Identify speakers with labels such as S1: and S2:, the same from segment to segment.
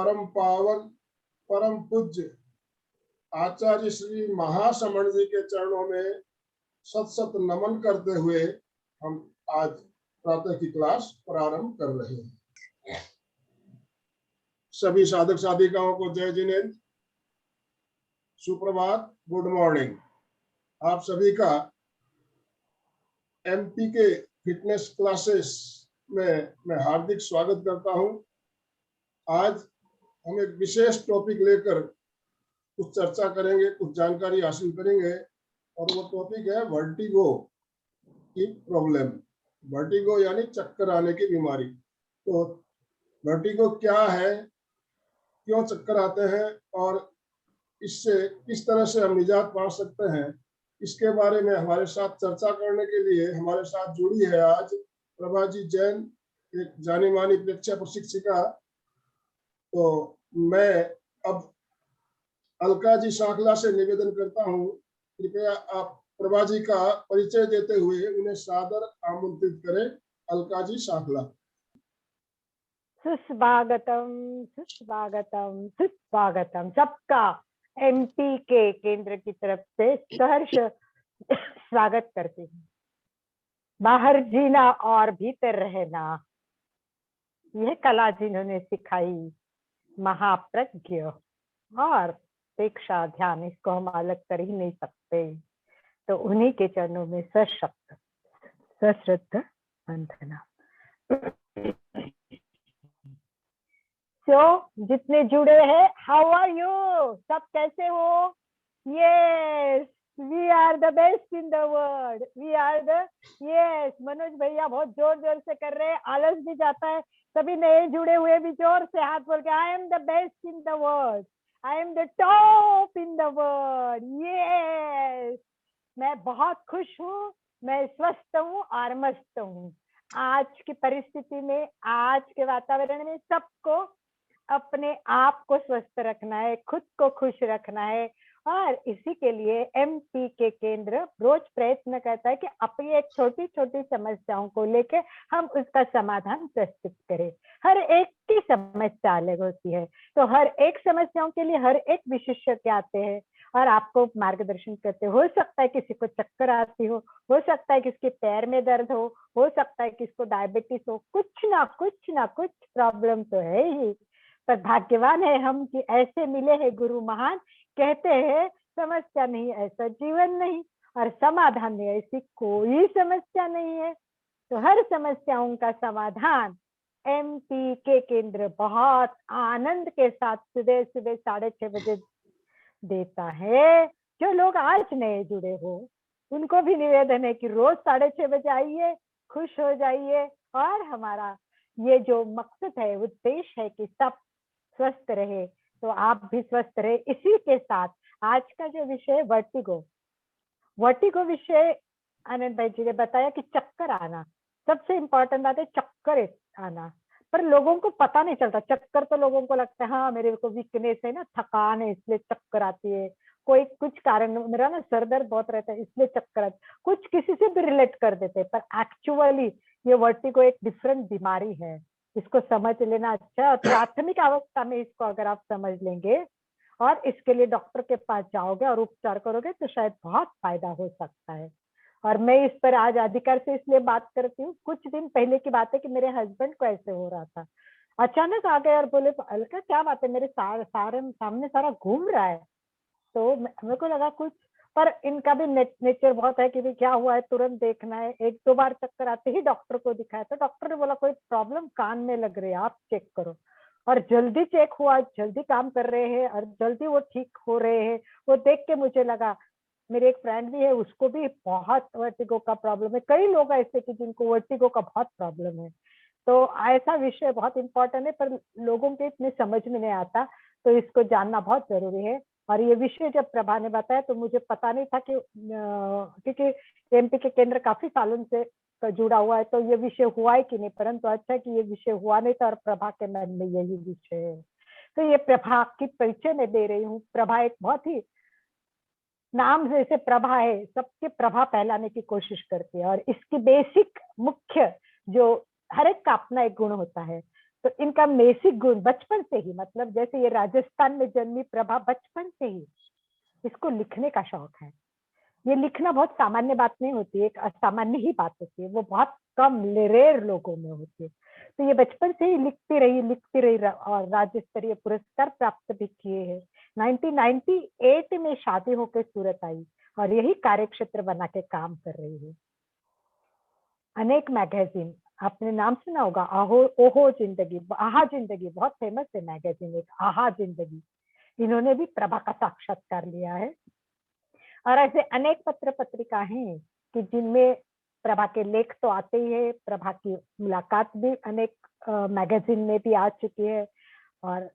S1: परम पावन परम पूज्य आचार्य श्री महाश्रमण जी के चरणों में सत सत नमन करते हुए हम आज प्रातः की क्लास प्रारंभ कर रहे हैं। सभी साधक साधिकाओं को जय जिनेन्द्र, सुप्रभात, गुड मॉर्निंग। आप सभी का एमपी के फिटनेस क्लासेस में मैं हार्दिक स्वागत करता हूं। आज हम एक विशेष टॉपिक लेकर कुछ चर्चा करेंगे, कुछ जानकारी हासिल करेंगे और वो टॉपिक है वर्टिगो की प्रॉब्लम। वर्टिगो यानी चक्कर आने की बीमारी। तो वर्टिगो क्या है, क्यों चक्कर आते हैं और इससे किस तरह से हम निजात पा सकते हैं, इसके बारे में हमारे साथ चर्चा करने के लिए हमारे साथ जुड़ी है आज प्रभाजी जैन, एक जानी मानी प्रेक्षा प्रशिक्षिका। तो मैं अब अलका जी सांखला से निवेदन करता हूं, कृपया आप प्रभा जी का परिचय देते हुए उन्हें सादर आमंत्रित करें। अलका जी सांखला।
S2: सुस्वागतम सुस्वागतम सुस्वागतम। सबका एमपी के केंद्र की तरफ से सहर्ष स्वागत करती हूँ। बाहर जीना और भीतर रहना, यह कला जिन्होंने सिखाई महाप्रज्ञ, और दीक्षा ध्यान इसको हम अलग कर ही नहीं सकते। तो उन्हीं के चरणों में सशक्त सश्रद्ध वंदना। जितने जुड़े हैं, हाउ आर यू, सब कैसे हो? Yes, we are the best in the world, we are the yes. Manoj भैया बहुत जोर जोर से कर रहे हैं, आलस भी जाता है। सभी नए जुड़े हुए भी जोर से हाथ बोल के, I am the best in the world, I am the top in the world. Yes, मैं बहुत खुश हूँ, मैं स्वस्थ हूँ और मस्त हूँ। आज की परिस्थिति में, आज के वातावरण में सबको अपने आप को स्वस्थ रखना है, खुद को खुश रखना है, और इसी के लिए एमपी के केंद्र रोज प्रयत्न करता है कि अपनी एक छोटी छोटी समस्याओं को लेके हम उसका समाधान प्रस्तुत करें। हर एक की समस्या अलग होती है, तो हर एक समस्याओं के लिए हर एक विशेषज्ञ आते हैं और आपको मार्गदर्शन करते हो सकता है किसी को चक्कर आती हो सकता है किसके पैर में दर्द हो सकता है किसको डायबिटीज हो, कुछ ना कुछ प्रॉब्लम तो है ही। पर भाग्यवान है हम कि ऐसे मिले हैं गुरु महान। कहते हैं समस्या नहीं ऐसा जीवन नहीं, और समाधान नहीं ऐसी कोई समस्या नहीं है। तो हर समस्याओं का समाधान एमपी के केंद्र बहुत आनंद के साथ सुबह सुबह 6:30 बजे देता है। जो लोग आज नए जुड़े हो उनको भी निवेदन है कि रोज 6:30 बजे आइए, खुश हो जाइए, और हमारा ये जो मकसद है, उद्देश्य है कि सब स्वस्थ रहे, तो आप भी स्वस्थ रहे। इसी के साथ आज का जो विषय वर्टिगो विषय, आनंद भाई जी ने बताया कि चक्कर आना सबसे इम्पोर्टेंट बात है। चक्कर आना पर लोगों को पता नहीं चलता। चक्कर तो लोगों को लगता है हाँ मेरे को वीकनेस है ना, थकान है इसलिए चक्कर आती है, कोई कुछ कारण, मेरा ना सर दर्द बहुत रहता है इसलिए चक्कर आती, कुछ किसी से भी रिलेट कर देते हैं। पर एक्चुअली ये वर्टिगो एक डिफरेंट बीमारी है, इसको समझ लेना अच्छा है। और प्राथमिक अवस्था में इसको अगर आप समझ लेंगे और इसके लिए डॉक्टर के पास जाओगे और उपचार करोगे तो शायद बहुत फायदा हो सकता है। और मैं इस पर आज अधिकार से इसलिए बात करती हूँ। कुछ दिन पहले की बात है कि मेरे हस्बैंड को ऐसे हो रहा था, अचानक आ गए और बोले अलका क्या बात है, मेरे सामने सारा घूम रहा है। तो मेरे को लगा कुछ, पर इनका भी नेचर बहुत है कि भी क्या हुआ है तुरंत देखना है। 1-2 बार चक्कर आते ही डॉक्टर को दिखाया तो डॉक्टर ने बोला कोई प्रॉब्लम कान में लग रही है, आप चेक करो। और जल्दी चेक हुआ, जल्दी काम कर रहे हैं और जल्दी वो ठीक हो रहे हैं। वो देख के मुझे लगा, मेरे एक फ्रेंड भी है उसको भी बहुत वर्टिगो का प्रॉब्लम है, कई लोग ऐसे कि जिनको वर्टिगो का बहुत प्रॉब्लम है। तो ऐसा विषय बहुत इंपॉर्टेंट है, पर लोगों के इतने समझ में नहीं आता, तो इसको जानना बहुत जरूरी है। और ये विषय जब प्रभा ने बताया तो मुझे पता नहीं था कि क्योंकि एमपी के केंद्र काफी सालों से जुड़ा हुआ है, तो ये विषय हुआ है कि नहीं, परंतु अच्छा है कि ये विषय हुआ नहीं था और प्रभा के मन में यही विषय है। तो ये प्रभा की परिचय में दे रही हूँ। प्रभा एक बहुत ही, नाम जैसे प्रभा है, सबके प्रभा फैलाने की कोशिश करती है। और इसकी बेसिक मुख्य जो हर एक का अपना एक गुण होता है, तो इनका बेसिक गुण बचपन से ही, मतलब जैसे ये राजस्थान में जन्मी प्रभा, बचपन से ही इसको लिखने का शौक है। ये लिखना बहुत सामान्य बात नहीं होती है, एक असामान्य ही बात होती है, वो बहुत कम रेयर लोगों में होती है। तो ये बचपन से ही लिखती रही और राज्य स्तरीय पुरस्कार प्राप्त भी किए हैं। 1998 में शादी होकर सूरत आई और यही कार्यक्षेत्र बना के काम कर रही है। अनेक मैगजीन, आपने नाम सुना होगा, ओहो जिंदगी, आहा जिंदगी, बहुत फेमस है मैगजीन एक, आहा जिंदगी, इन्होंने भी प्रभा का साक्षात्कार लिया है। और ऐसे अनेक पत्र पत्रिका हैं कि जिनमें प्रभा के लेख तो आते ही है, प्रभा की मुलाकात भी अनेक मैगजीन में भी आ चुकी है, और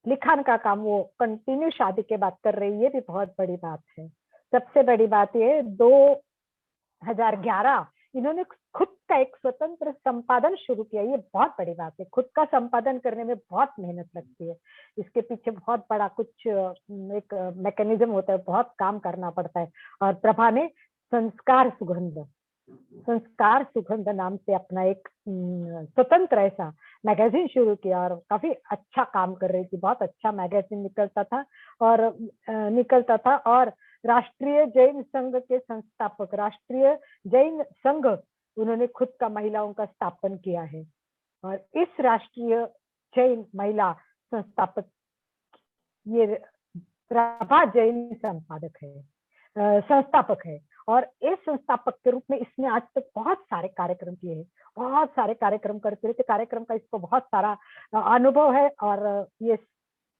S2: लिखान का काम वो कंटिन्यू शादी के बाद कर रही है, भी बहुत बड़ी बात है। सबसे बड़ी बात ये 2011 इन्होंने खुद का एक स्वतंत्र संपादन शुरू किया। ये बहुत बड़ी बात है, खुद का संपादन करने में बहुत मेहनत लगती है, इसके पीछे बहुत बड़ा कुछ एक मैकेनिज्म होता है, बहुत काम करना पड़ता है। और प्रभा ने संस्कार सुगंध नाम से अपना एक स्वतंत्र ऐसा मैगजीन शुरू किया और काफी अच्छा काम कर रही थी, बहुत अच्छा मैगजीन निकलता था। और राष्ट्रीय जैन संघ के संस्थापक, राष्ट्रीय जैन संघ, उन्होंने खुद का महिलाओं का स्थापन किया है, और इस राष्ट्रीय जैन महिला संस्थापक ये प्रभा जैन संस्थापक है। और इस संस्थापक के रूप में इसने आज तक बहुत सारे कार्यक्रम किए हैं, बहुत सारे कार्यक्रम करते रहते, कार्यक्रम का इसको बहुत सारा अनुभव है, और ये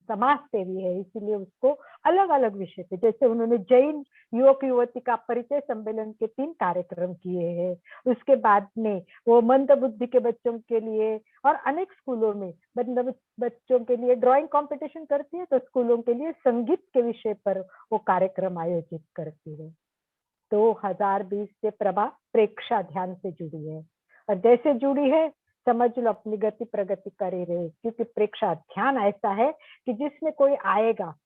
S2: समाज सेवी है, इसीलिए उसको अलग अलग विषय पे, जैसे उन्होंने जैन युवक युवती का परिचय सम्मेलन के 3 कार्यक्रम किए हैं। उसके बाद में वो मंद बुद्धि के बच्चों के लिए और अनेक स्कूलों में बच्चों के लिए ड्राइंग कंपटीशन करती है, तो स्कूलों के लिए संगीत के विषय पर वो कार्यक्रम आयोजित करती है। 2020 से प्रभा प्रेक्षा ध्यान से जुड़ी है, और जैसे जुड़ी है समझ लो अपनी गति प्रगति कर ही रहे, क्योंकि प्रेक्षा ध्यान ऐसा है कि जिसमें कोई आएगा,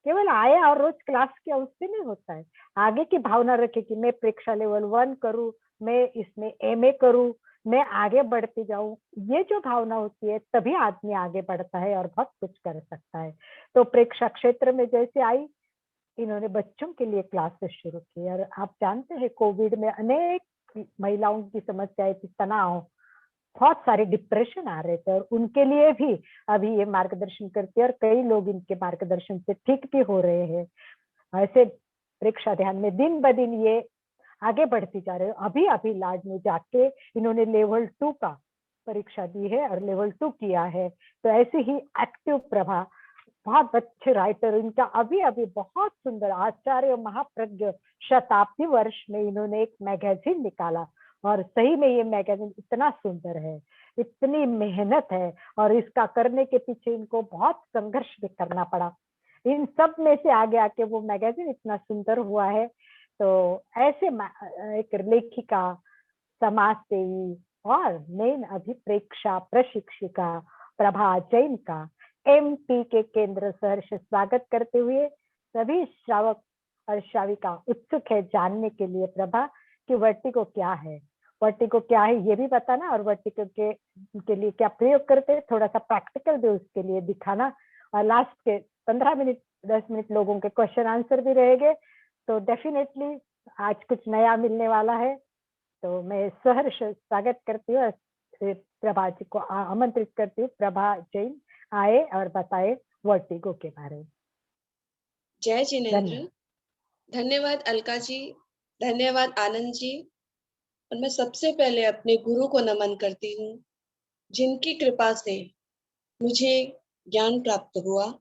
S2: केवल आया और रोज क्लास किया उससे नहीं होता है, आगे की भावना रखे कि मैं प्रेक्षा लेवल 1 करूं, मैं इसमें एमए करूं, मैं आगे बढ़ती जाऊं, ये जो भावना होती है तभी आदमी आगे बढ़ता है और बहुत कुछ कर सकता है। तो प्रेक्षा क्षेत्र में जैसे आई, इन्होंने बच्चों के लिए क्लासेस शुरू की, और आप जानते हैं कोविड में अनेक महिलाओं की समस्याएं थी, तनाव, बहुत सारे डिप्रेशन आ रहे थे, और उनके लिए भी अभी ये मार्गदर्शन करती है, और कई लोग इनके मार्गदर्शन से ठीक भी हो रहे हैं। ऐसे परीक्षा ध्यान में दिन ब दिन ये आगे बढ़ती जा रहे हैं। अभी लाड में जाके इन्होंने लेवल 2 का परीक्षा दी है और लेवल 2 किया है। तो ऐसे ही एक्टिव प्रभा, बहुत अच्छे राइटर, इनका अभी बहुत सुंदर आचार्य महाप्रज्ञ शताब्दी वर्ष में इन्होंने एक मैगजीन निकाला, और सही में ये मैगजीन इतना सुंदर है, इतनी मेहनत है, और इसका करने के पीछे इनको बहुत संघर्ष भी करना पड़ा। इन सब में से आगे आके वो मैगजीन इतना सुंदर हुआ है। तो ऐसे एक लेखिका, समाज सेवी और मेन अभिप्रेक्षा प्रशिक्षिका प्रभा जैन का MP के केंद्र सहर्ष स्वागत करते हुए सभी श्रावक और श्राविका उत्सुक है जानने के लिए प्रभा कि वर्टिगो क्या है, वर्टिगो क्या है ये भी बताना, और वर्टिगो के लिए क्या प्रयोग करते हैं, थोड़ा सा प्रैक्टिकल भी उसके लिए दिखाना, और लास्ट के 15 मिनट 10 मिनट लोगों के क्वेश्चन आंसर भी रहेंगे। तो डेफिनेटली आज कुछ नया मिलने वाला है। तो मैं सहर्ष स्वागत करती हूँ, प्रभा जी को आमंत्रित करती हूँ, प्रभा जैन आए और बताए वर्टिगो के बारे में।
S3: जय जिनेंद्र। धन्यवाद अलका जी, धन्यवाद आनंद जी। और मैं सबसे पहले अपने गुरु को नमन करती हूँ, जिनकी कृपा से मुझे ज्ञान प्राप्त हुआ,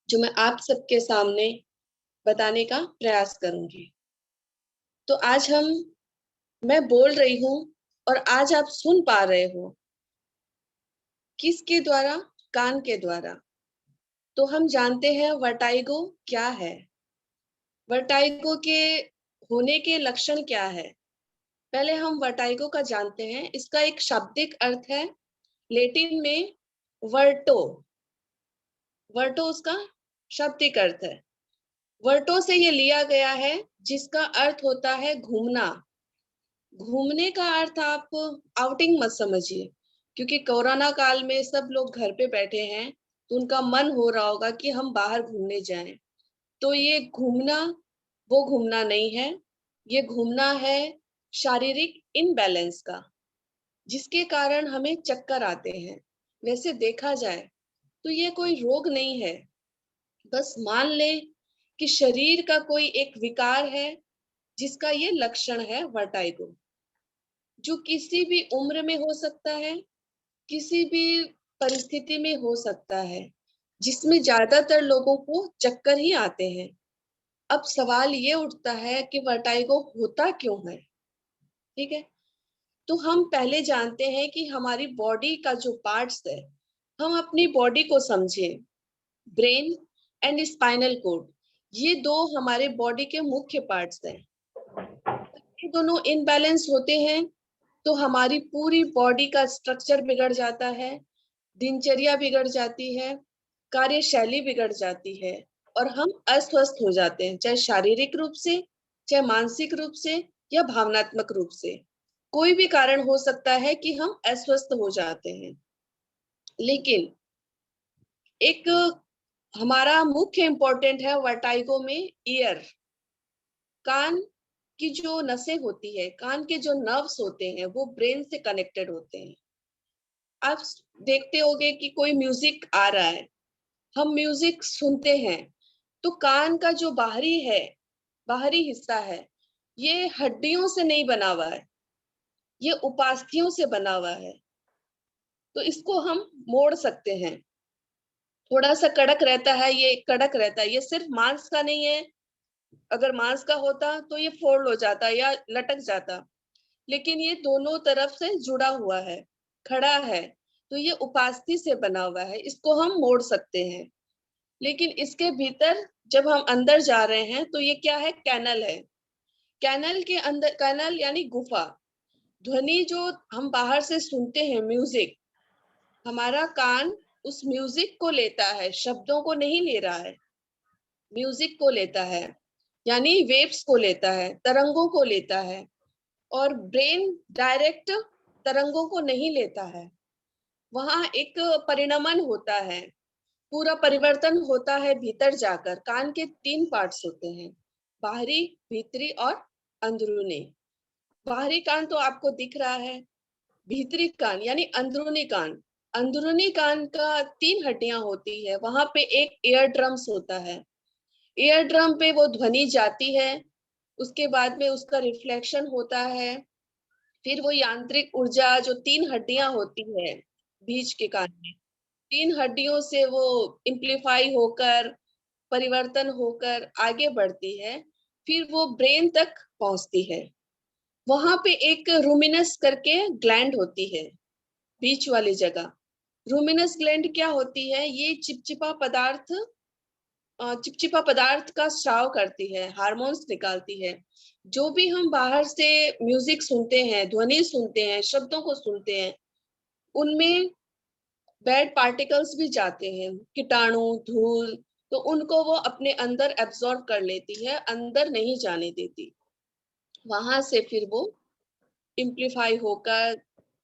S3: जो मैं आप सबके सामने बताने का प्रयास करूंगी। तो आज मैं बोल रही हूँ और आज आप सुन पा रहे हो, किसके द्वारा? कान के द्वारा। तो हम जानते हैं वर्टाइगो क्या है, वर्टाइगो के होने के लक्षण क्या है। पहले हम वर्टाइगो का जानते हैं। इसका एक शाब्दिक अर्थ है, लैटिन में वर्टो, वर्टो उसका शाब्दिक अर्थ है। वर्टो से ये लिया गया है, जिसका अर्थ होता है घूमना। घूमने का अर्थ आप आउटिंग मत समझिए, क्योंकि कोरोना काल में सब लोग घर पे बैठे हैं, तो उनका मन हो रहा होगा कि हम बाहर घूमने जाएं। तो ये घूमना वो घूमना नहीं है, ये घूमना है शारीरिक इनबैलेंस का, जिसके कारण हमें चक्कर आते हैं। वैसे देखा जाए तो ये कोई रोग नहीं है, बस मान ले कि शरीर का कोई एक विकार है जिसका ये लक्षण है वर्टाइगो, जो किसी भी उम्र में हो सकता है, किसी भी परिस्थिति में हो सकता है, जिसमें ज्यादातर लोगों को चक्कर ही आते हैं। अब सवाल ये उठता है कि वर्टाइगो होता क्यों है। ठीक है, तो हम पहले जानते हैं कि हमारी बॉडी का जो पार्ट्स है, हम अपनी बॉडी को समझें। ब्रेन एंड स्पाइनल कोड, ये दो हमारे बॉडी के मुख्य पार्ट्स हैं। ये दोनों इनबैलेंस होते हैं तो हमारी पूरी बॉडी का स्ट्रक्चर बिगड़ जाता है, दिनचर्या बिगड़ जाती है, कार्यशैली बिगड़ जाती है और हम अस्वस्थ हो जाते हैं, चाहे शारीरिक रूप से, चाहे मानसिक रूप से या भावनात्मक रूप से। कोई भी कारण हो सकता है कि हम अस्वस्थ हो जाते हैं। लेकिन एक हमारा मुख्य इंपॉर्टेंट है वर्टाइगो में ईयर, कान की जो नसें होती है, कान के जो नर्व्स होते हैं, वो ब्रेन से कनेक्टेड होते हैं। आप देखते होंगे कि कोई म्यूजिक आ रहा है, हम म्यूजिक सुनते हैं, तो कान का जो बाहरी हिस्सा है, ये हड्डियों से नहीं बना हुआ है, ये उपास्थियों से बना हुआ है। तो इसको हम मोड़ सकते हैं, थोड़ा सा कड़क रहता है, ये कड़क रहता है, ये सिर्फ मांस का नहीं है। अगर मांस का होता तो ये फोल्ड हो जाता या लटक जाता, लेकिन ये दोनों तरफ से जुड़ा हुआ है, खड़ा है, तो ये उपास्थि से बना हुआ है, इसको हम मोड़ सकते हैं। लेकिन इसके भीतर जब हम अंदर जा रहे हैं तो ये क्या है, कैनल है। कैनल के अंदर, कैनल यानी गुफा, ध्वनि जो हम बाहर से सुनते हैं, म्यूजिक, हमारा कान उस म्यूजिक को लेता है, शब्दों को नहीं ले रहा है, म्यूजिक को लेता है, यानी वेव्स को लेता है, तरंगों को लेता है। और ब्रेन डायरेक्ट तरंगों को नहीं लेता है, वहां एक परिणमन होता है, पूरा परिवर्तन होता है भीतर जाकर। कान के 3 पार्ट्स होते हैं, बाहरी, भीतरी और अंदरूनी। बाहरी कान तो आपको दिख रहा है, भीतरी कान यानी अंदरूनी कान, अंदरूनी कान का 3 हड्डियां होती है, वहां पे एक ईयर ड्रम्स होता है, ईयर ड्रम पे वो ध्वनि जाती है, उसके बाद में उसका रिफ्लेक्शन होता है, फिर वो यांत्रिक ऊर्जा जो 3 हड्डियां होती है बीच के कान में, 3 हड्डियों से वो इम्प्लीफाई होकर, परिवर्तन होकर आगे बढ़ती है, फिर वो ब्रेन तक पहुंचती है। वहां पे एक रूमिनस करके ग्लैंड होती है बीच वाली जगह। रूमिनस ग्लैंड क्या होती है, ये चिपचिपा पदार्थ का स्राव करती है, हार्मोन्स निकालती है। जो भी हम बाहर से म्यूजिक सुनते हैं, ध्वनि सुनते हैं, शब्दों को सुनते हैं, उनमें बैड पार्टिकल्स भी जाते हैं, कीटाणु, धूल, तो उनको वो अपने अंदर एब्जॉर्ब कर लेती है, अंदर नहीं जाने देती। वहां से फिर वो इम्प्लीफाई होकर,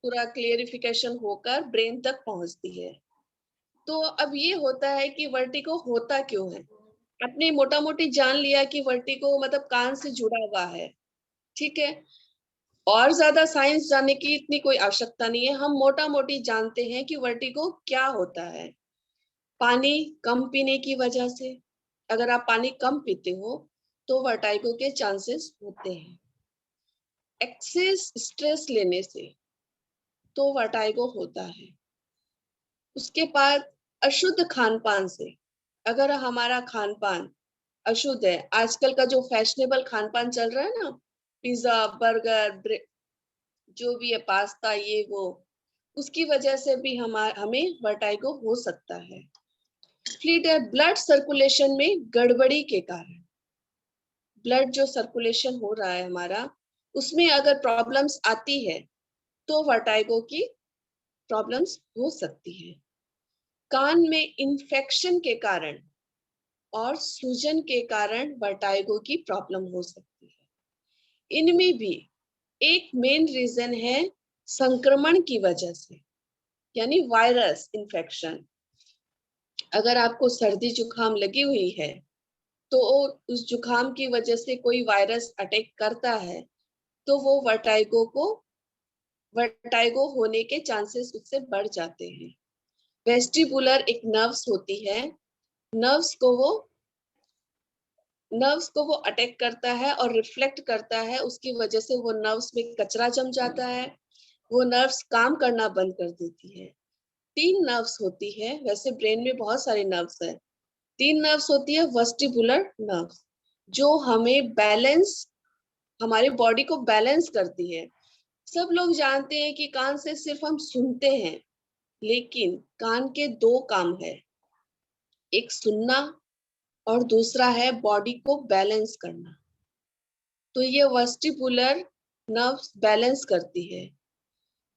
S3: पूरा क्लियरिफिकेशन होकर ब्रेन तक पहुंचती है। तो अब ये होता है कि वर्टिगो होता क्यों है। आपने मोटा मोटी जान लिया कि वर्टिगो मतलब कान से जुड़ा हुआ है, ठीक है। और ज्यादा साइंस जानने की इतनी कोई आवश्यकता नहीं है, हम मोटा मोटी जानते हैं कि वर्टिगो क्या होता है। पानी कम पीने की वजह से, अगर आप पानी कम पीते हो तो वर्टाइगो के चांसेस होते हैं। एक्सेस स्ट्रेस लेने से तो वर्टाइगो होता है। उसके बाद अशुद्ध खान पान से, अगर हमारा खान पान अशुद्ध है, आजकल का जो फैशनेबल खान पान चल रहा है ना, पिज्जा, बर्गर, जो भी है, पास्ता, ये वो, उसकी वजह से भी हमें वर्टाइगो हो सकता है। फ्लीट है ब्लड सर्कुलेशन में गड़बड़ी के कारण, ब्लड जो सर्कुलेशन हो रहा है हमारा, उसमें अगर प्रॉब्लम्स आती है तो वर्टाइगो की प्रॉब्लम्स हो सकती है। कान में इन्फेक्शन के कारण और सूजन के कारण वर्टाइगो की प्रॉब्लम हो सकती है। इनमें भी एक मेन रीजन है संक्रमण की वजह से। यानी वायरस इन्फेक्शन। अगर आपको सर्दी जुकाम लगी हुई है तो उस जुकाम की वजह से कोई वायरस अटैक करता है तो वो वर्टाइगो होने के चांसेस उससे बढ़ जाते हैं। वेस्टिबुलर एक नर्व्स होती है, नर्व्स को वो अटैक करता है और रिफ्लेक्ट करता है, उसकी वजह से वो नर्व्स में कचरा जम जाता है, वो नर्व्स काम करना बंद कर देती है। 3 नर्व्स होती है, वैसे ब्रेन में बहुत सारी नर्व्स है। 3 नर्व्स होती है वेस्टिबुलर नर्व्स, जो हमें हमारे बॉडी को बैलेंस करती है। सब लोग जानते हैं कि कान से सिर्फ हम सुनते हैं, लेकिन कान के 2 काम है, एक सुनना और दूसरा है बॉडी को बैलेंस करना। तो ये वेस्टिबुलर नर्व्स बैलेंस करती है।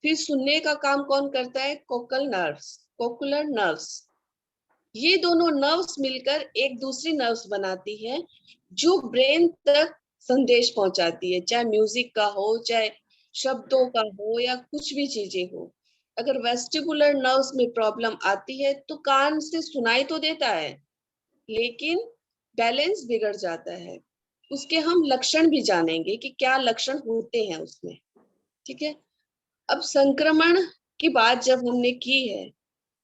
S3: फिर सुनने का काम कौन करता है? कोकुलर नर्व्स। ये दोनों नर्व्स मिलकर एक दूसरी नर्व्स बनाती है जो ब्रेन तक संदेश पहुंचाती है, चाहे म्यूजिक का हो, चाहे शब्दों का हो, या कुछ भी चीजें हो। अगर वेस्टिबुलर नर्व्स में प्रॉब्लम आती है तो कान से सुनाई तो देता है, लेकिन बैलेंस बिगड़ जाता है। उसके हम लक्षण भी जानेंगे कि क्या लक्षण होते हैं उसमें, ठीक है। अब संक्रमण की बात जब हमने की है,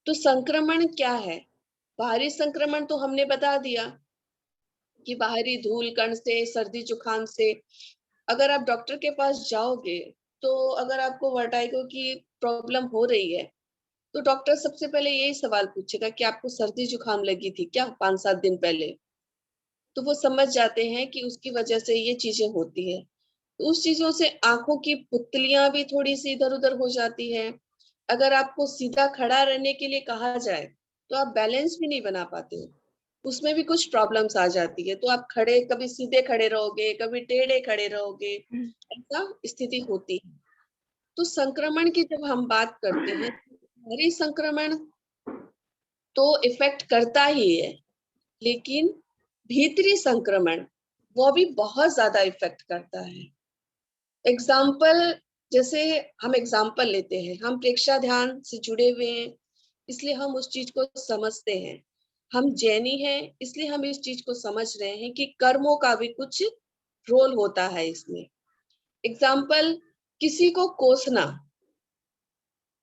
S3: तो संक्रमण क्या है? बाहरी संक्रमण तो हमने बता दिया कि बाहरी धूल कण से, सर्दी जुकाम से। अगर आप डॉक्टर के पास जाओगे तो अगर आपको वर्टाइगो की प्रॉब्लम हो रही है तो डॉक्टर सबसे पहले यही सवाल पूछेगा कि आपको सर्दी जुकाम लगी थी क्या 5-7 दिन पहले। तो वो समझ जाते हैं कि उसकी वजह से ये चीजें होती है। तो उस चीजों से आंखों की पुतलियां भी थोड़ी सी इधर उधर हो जाती है। अगर आपको सीधा खड़ा रहने के लिए कहा जाए तो आप बैलेंस भी नहीं बना पाते हो, उसमें भी कुछ प्रॉब्लम्स आ जाती है। तो आप कभी सीधे खड़े रहोगे, कभी टेढ़े खड़े रहोगे, ऐसा स्थिति होती है। तो संक्रमण की जब हम बात करते हैं, बाहरी संक्रमण तो इफेक्ट करता ही है, लेकिन भीतरी संक्रमण वो भी बहुत ज्यादा इफेक्ट करता है। एग्जाम्पल, जैसे हम एग्जाम्पल लेते हैं, हम प्रेक्षा ध्यान से जुड़े हुए हैं इसलिए हम उस चीज को समझते हैं। हम जैनी हैं इसलिए हम इस चीज को समझ रहे हैं कि कर्मों का भी कुछ रोल होता है इसमें। एग्जाम्पल, किसी को कोसना,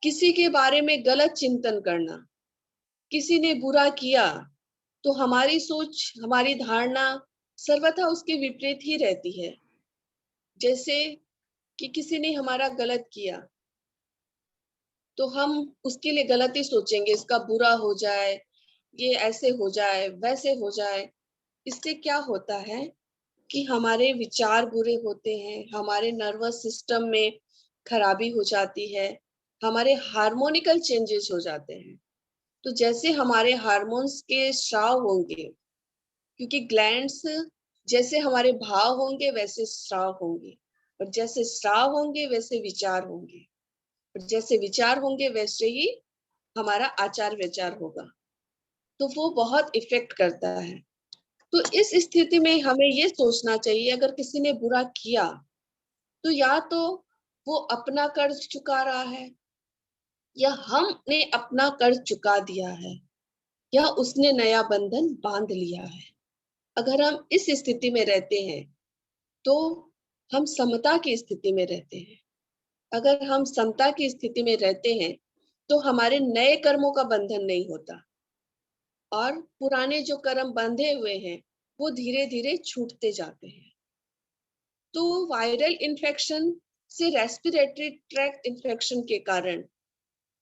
S3: किसी के बारे में गलत चिंतन करना, किसी ने बुरा किया तो हमारी सोच, हमारी धारणा सर्वथा उसके विपरीत ही रहती है। जैसे कि किसी ने हमारा गलत किया तो हम उसके लिए गलत ही सोचेंगे, इसका बुरा हो जाए, ये ऐसे हो जाए, वैसे हो जाए। इससे क्या होता है कि हमारे विचार बुरे होते हैं, हमारे नर्वस सिस्टम में खराबी हो जाती है, हमारे हार्मोनिकल चेंजेस हो जाते हैं। तो जैसे हमारे हार्मोन्स के स्राव होंगे, क्योंकि ग्लैंड्स, जैसे हमारे भाव होंगे वैसे स्राव होंगे, और जैसे स्राव होंगे वैसे विचार होंगे, और जैसे विचार होंगे वैसे ही हमारा आचार विचार होगा। तो वो बहुत इफेक्ट करता है। तो इस स्थिति में हमें ये सोचना चाहिए, अगर किसी ने बुरा किया तो या तो वो अपना कर्ज चुका रहा है, या हमने अपना कर्ज चुका दिया है, या उसने नया बंधन बांध लिया है। अगर हम इस स्थिति में रहते हैं तो हम समता की स्थिति में रहते हैं। अगर हम समता की स्थिति में रहते हैं तो हमारे नए कर्मों का बंधन नहीं होता, और पुराने जो कर्म बंधे हुए हैं वो धीरे धीरे छूटते जाते हैं। तो वायरल इन्फेक्शन से रेस्पिरेटरी ट्रैक्ट इन्फेक्शन के कारण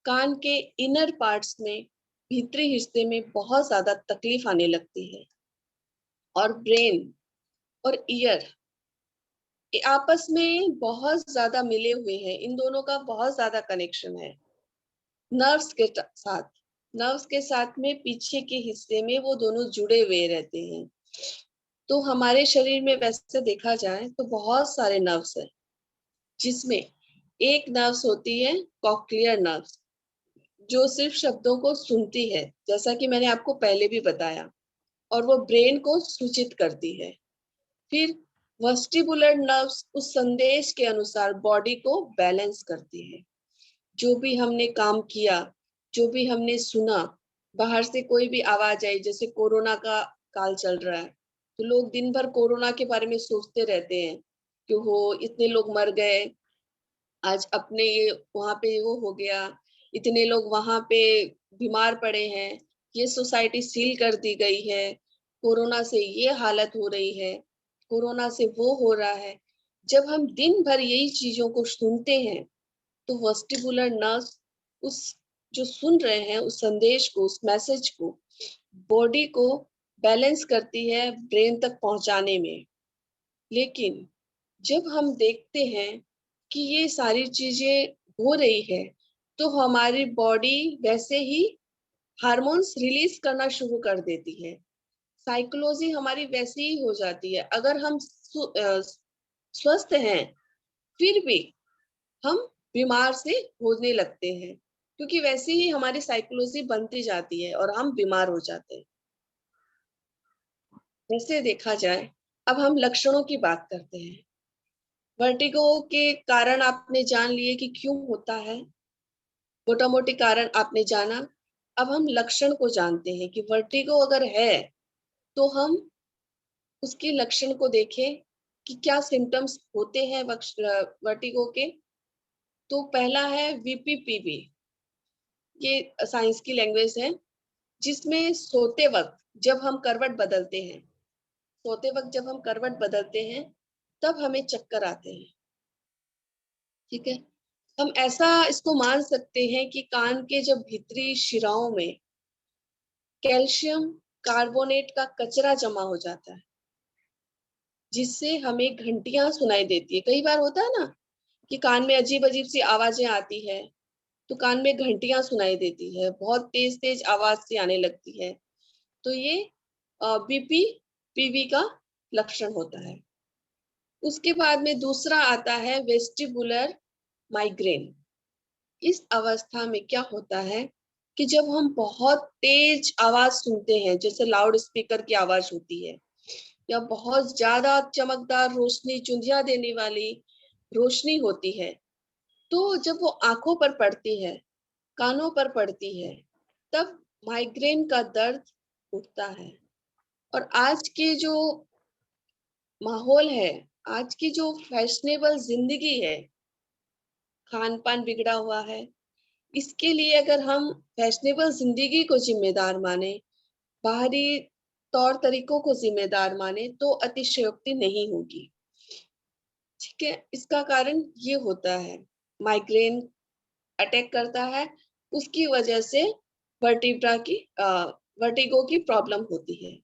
S3: कान के इनर पार्ट्स में, भीतरी हिस्से में बहुत ज्यादा तकलीफ आने लगती है। और ब्रेन और ईयर आपस में बहुत ज्यादा मिले हुए हैं, इन दोनों का बहुत ज्यादा कनेक्शन है। नर्व्स के साथ, नर्व्स के साथ में पीछे के हिस्से में वो दोनों जुड़े हुए रहते हैं। तो हमारे शरीर में वैसे देखा जाए तो बहुत सारे नर्व्स हैं, जिसमें एक नर्व्स होती है कॉक्लियर नर्व्स, जो सिर्फ शब्दों को सुनती है, जैसा कि मैंने आपको पहले भी बताया, और वो ब्रेन को सूचित करती है। फिर वेस्टिबुलर नर्व्स उस संदेश के अनुसार बॉडी को बैलेंस करती है। जो भी हमने काम किया, जो भी हमने सुना, बाहर से कोई भी आवाज आई, जैसे कोरोना का काल चल रहा है, तो लोग दिन भर कोरोना के बारे में सोचते रहते हैं कि हो इतने लोग मर गए, आज अपने ये वहां पे वो हो गया, इतने लोग वहां पे बीमार पड़े हैं, ये सोसाइटी सील कर दी गई है, कोरोना से ये हालत हो रही है, कोरोना से वो हो रहा है। जब हम दिन भर यही चीजों को सुनते हैं, तो वेस्टिबुलर नर्व उस जो सुन रहे हैं उस संदेश को, उस मैसेज को बॉडी को बैलेंस करती है ब्रेन तक पहुंचाने में। लेकिन जब हम देखते हैं कि ये सारी चीजें हो रही है, तो हमारी बॉडी वैसे ही हार्मोन्स रिलीज करना शुरू कर देती है, साइकोलॉजी हमारी वैसी ही हो जाती है। अगर हम स्वस्थ हैं, फिर भी हम बीमार से होने लगते हैं, क्योंकि वैसे ही हमारी साइकोलॉजी बनती जाती है और हम बीमार हो जाते हैं। वैसे देखा जाए, अब हम लक्षणों की बात करते हैं। वर्टिगो के कारण आपने जान लिए कि क्यों होता है, मोटा मोटी कारण आपने जाना। अब हम लक्षण को जानते हैं कि वर्टिगो अगर है, तो हम उसके लक्षण को देखें कि क्या सिम्टम्स होते हैं वर्टिगो के। तो पहला है वीपीपीवी, ये साइंस की लैंग्वेज है, जिसमें सोते वक्त जब हम करवट बदलते हैं, सोते वक्त जब हम करवट बदलते हैं, तब हमें चक्कर आते हैं। ठीक है, हम ऐसा इसको मान सकते हैं कि कान के जब भीतरी शिराओं में कैल्शियम कार्बोनेट का कचरा जमा हो जाता है, जिससे हमें घंटियां सुनाई देती है। कई बार होता है ना कि कान में अजीब अजीब सी आवाजें आती है, तो कान में घंटियां सुनाई देती है, बहुत तेज तेज आवाज से आने लगती है, तो ये बीपी पीवी का लक्षण होता है। उसके बाद में दूसरा आता है वेस्टिबुलर माइग्रेन। इस अवस्था में क्या होता है कि जब हम बहुत तेज आवाज सुनते हैं, जैसे लाउड स्पीकर की आवाज होती है, या बहुत ज्यादा चमकदार रोशनी, चुंधिया देने वाली रोशनी होती है, तो जब वो आंखों पर पड़ती है, कानों पर पड़ती है, तब माइग्रेन का दर्द उठता है। और आज के जो माहौल है, आज की जो फैशनेबल जिंदगी है, खान पान बिगड़ा हुआ है, इसके लिए अगर हम फैशनेबल जिंदगी को जिम्मेदार माने, बाहरी तौर तरीकों को जिम्मेदार माने, तो अतिशयोक्ति नहीं होगी। ठीक है, इसका कारण ये होता है, माइग्रेन अटैक करता है, उसकी वजह से वर्टिब्रा की वर्टिगो की प्रॉब्लम होती है।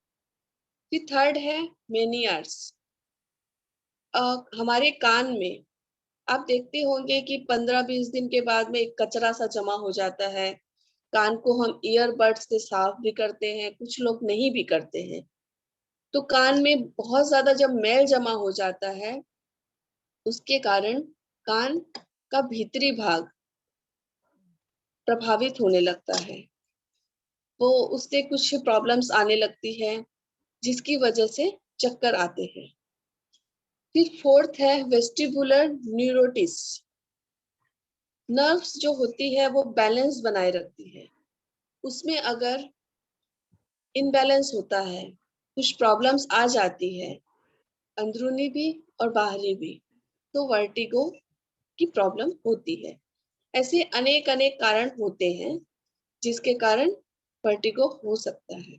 S3: फिर थर्ड है मेनियर्स। हमारे कान में आप देखते होंगे कि 15-20 दिन के बाद में एक कचरा सा जमा हो जाता है। कान को हम ईयरबड्स से साफ भी करते हैं, कुछ लोग नहीं भी करते हैं। तो कान में बहुत ज्यादा जब मैल जमा हो जाता है, उसके कारण कान का भीतरी भाग प्रभावित होने लगता है, वो उससे कुछ प्रॉब्लम्स आने लगती है, जिसकी वजह से चक्कर आते हैं। फिर फोर्थ है वेस्टिबुलर न्यूरोटिस। नर्व्स जो होती है वो बैलेंस बनाए रखती है, उसमें अगर इनबैलेंस होता है, कुछ प्रॉब्लम्स आ जाती है, अंदरूनी भी और बाहरी भी, तो वर्टिगो की प्रॉब्लम होती है। ऐसे अनेक अनेक कारण होते हैं जिसके कारण वर्टिगो हो सकता है।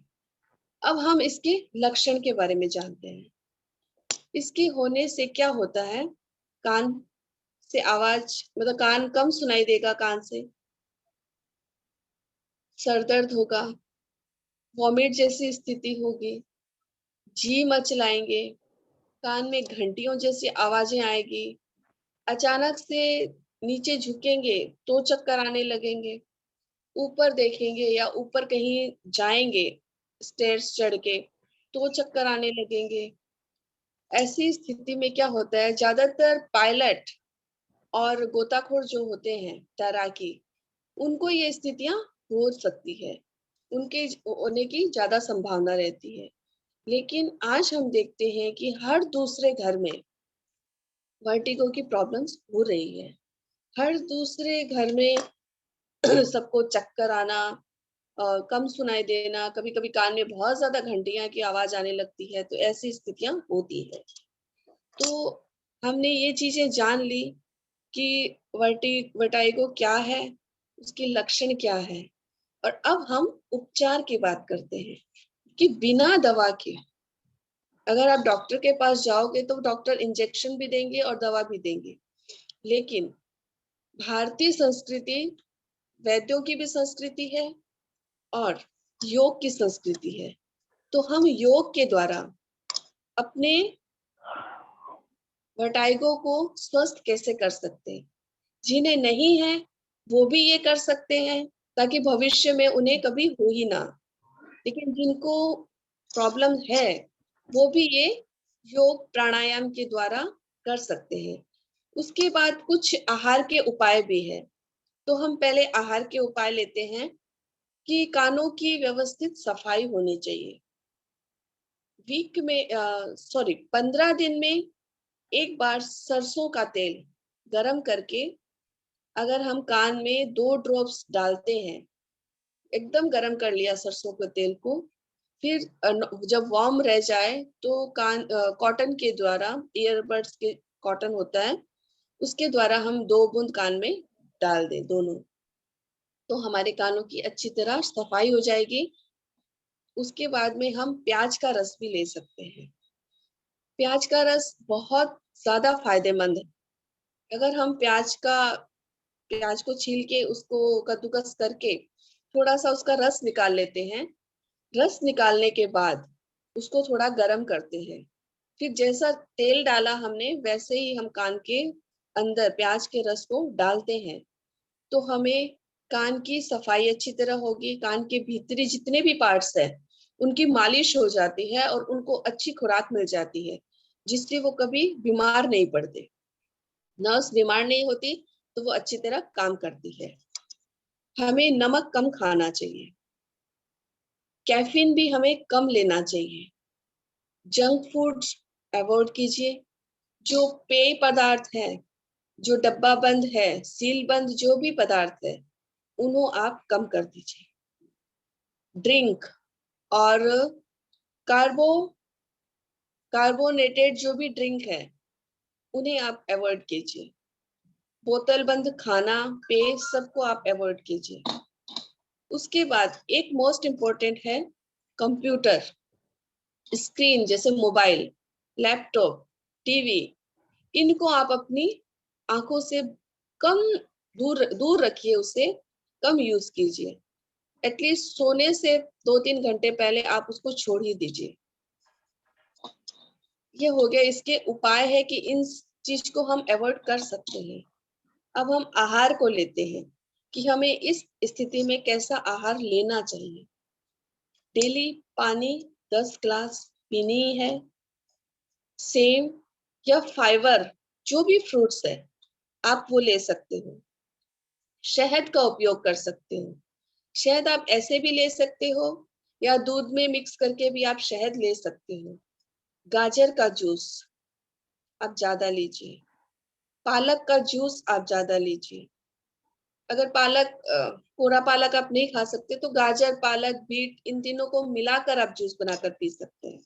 S3: अब हम इसके लक्षण के बारे में जानते हैं। इसके होने से क्या होता है, कान से आवाज, मतलब कान कम सुनाई देगा, कान से सर दर्द होगा, वॉमिट जैसी स्थिति होगी, जी मचलाएंगे, कान में घंटियों जैसी आवाजें आएगी, अचानक से नीचे झुकेंगे तो चक्कर आने लगेंगे, ऊपर देखेंगे या ऊपर कहीं जाएंगे स्टेयर्स चढ़ के तो चक्कर आने लगेंगे। ऐसी स्थिति में क्या होता है, ज्यादातर पायलट और गोताखोर जो होते हैं, तैराकी, उनको ये स्थितियां हो सकती है, उनके होने की ज्यादा संभावना रहती है। लेकिन आज हम देखते हैं कि हर दूसरे घर में वर्टिगो की प्रॉब्लम्स हो रही है। हर दूसरे घर में सबको चक्कर आना, कम सुनाई देना, कभी कभी कान में बहुत ज्यादा घंटियां की आवाज आने लगती है, तो ऐसी स्थितियां होती है। तो हमने ये चीजें जान ली कि वर्टाइगो क्या है, उसके लक्षण क्या है, और अब हम उपचार की बात करते हैं कि बिना दवा के अगर आप डॉक्टर के पास जाओगे तो डॉक्टर इंजेक्शन भी देंगे और दवा भी देंगे, लेकिन भारतीय संस्कृति वैद्यों की भी संस्कृति है और योग की संस्कृति है। तो हम योग के द्वारा अपने वर्टाइगो को स्वस्थ कैसे कर सकते हैं। जिन्हें नहीं है वो भी ये कर सकते हैं ताकि भविष्य में उन्हें कभी हो ही ना, लेकिन जिनको प्रॉब्लम है वो भी ये योग प्राणायाम के द्वारा कर सकते हैं। उसके बाद कुछ आहार के उपाय भी है। तो हम पहले आहार के उपाय लेते हैं कि कानों की व्यवस्थित सफाई होनी चाहिए। वीक में 15 दिन में एक बार सरसों का तेल गरम करके अगर हम कान में 2 ड्रॉप्स डालते हैं, एकदम गरम कर लिया सरसों के तेल को, फिर जब वार्म रह जाए तो कॉटन के द्वारा, ईयरबड्स के कॉटन होता है उसके द्वारा हम 2 बूंद कान में डाल दें दोनों, तो हमारे कानों की अच्छी तरह सफाई हो जाएगी। उसके बाद में हम प्याज का रस भी ले सकते हैं। प्याज का रस बहुत ज्यादा फायदेमंद है। अगर हम प्याज को छील के उसको कद्दूकस करके थोड़ा सा उसका रस निकाल लेते हैं, रस निकालने के बाद उसको थोड़ा गर्म करते हैं, फिर जैसा तेल डाला हमने वैसे ही हम कान के अंदर प्याज के रस को डालते हैं, तो हमें कान की सफाई अच्छी तरह होगी। कान के भीतरी जितने भी पार्ट्स हैं उनकी मालिश हो जाती है और उनको अच्छी खुराक मिल जाती है, जिससे वो कभी बीमार नहीं पड़ते। नर्व्स बीमार नहीं होती तो वो अच्छी तरह काम करती है। हमें नमक कम खाना चाहिए, कैफीन भी हमें कम लेना चाहिए, जंक फूड अवॉइड कीजिए। जो पेय पदार्थ है, जो डब्बा बंद है, सील बंद जो भी पदार्थ है उन्हें आप कम कर दीजिए। ड्रिंक और कार्बोनेटेड जो भी ड्रिंक है उन्हें आप अवॉइड कीजिए। बोतल बंद खाना पेय सबको आप अवॉइड कीजिए। उसके बाद एक मोस्ट इम्पोर्टेंट है कंप्यूटर स्क्रीन, जैसे मोबाइल, लैपटॉप, टीवी, इनको आप अपनी आंखों से कम दूर दूर रखिए, उसे कम यूज कीजिए। एटलीस्ट सोने से 2-3 घंटे पहले आप उसको छोड़ ही दीजिए। ये हो गया। इसके उपाय है कि इन चीज को हम अवॉइड कर सकते हैं। अब हम आहार को लेते हैं कि हमें इस स्थिति में कैसा आहार लेना चाहिए। डेली पानी 10 ग्लास पीनी ही है। सेब या फाइबर जो भी फ्रूट्स है आप वो ले सकते हो। शहद का उपयोग कर सकते हो। शहद आप ऐसे भी ले सकते हो या दूध में मिक्स करके भी आप शहद ले सकते हो। गाजर का जूस आप ज्यादा लीजिए। पालक का जूस आप ज्यादा लीजिए। अगर पूरा पालक आप नहीं खा सकते तो गाजर, पालक, बीट, इन तीनों को मिलाकर आप जूस बनाकर पी सकते हैं।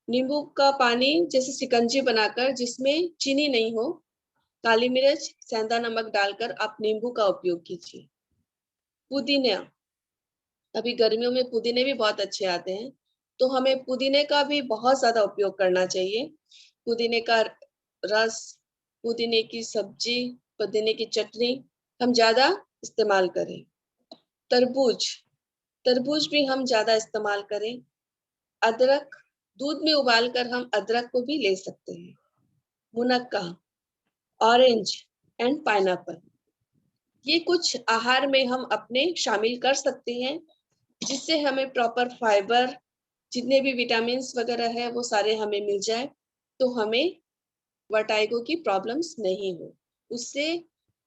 S3: नींबू का पानी जैसे शिकंजी बनाकर, जिसमें चीनी नहीं हो, काली मिर्च, सेंधा नमक डालकर आप नींबू का उपयोग कीजिए। पुदीना, अभी गर्मियों में पुदीने भी बहुत अच्छे आते हैं, तो हमें पुदीने का भी बहुत ज्यादा उपयोग करना चाहिए। पुदीने का रस, पुदीने की सब्जी, पुदीने की चटनी हम ज्यादा इस्तेमाल करें। तरबूज भी हम ज्यादा इस्तेमाल करें। अदरक, दूध में उबालकर हम अदरक को भी ले सकते हैं। मुनक्का, ऑरेंज एंड पाइनएप्पल, ये कुछ आहार में हम अपने शामिल कर सकते हैं, जिससे हमें प्रॉपर फाइबर, जितने भी विटामिन वगैरह है वो सारे हमें मिल जाए, तो हमें वर्टाइगो की प्रॉब्लम्स नहीं हो, उससे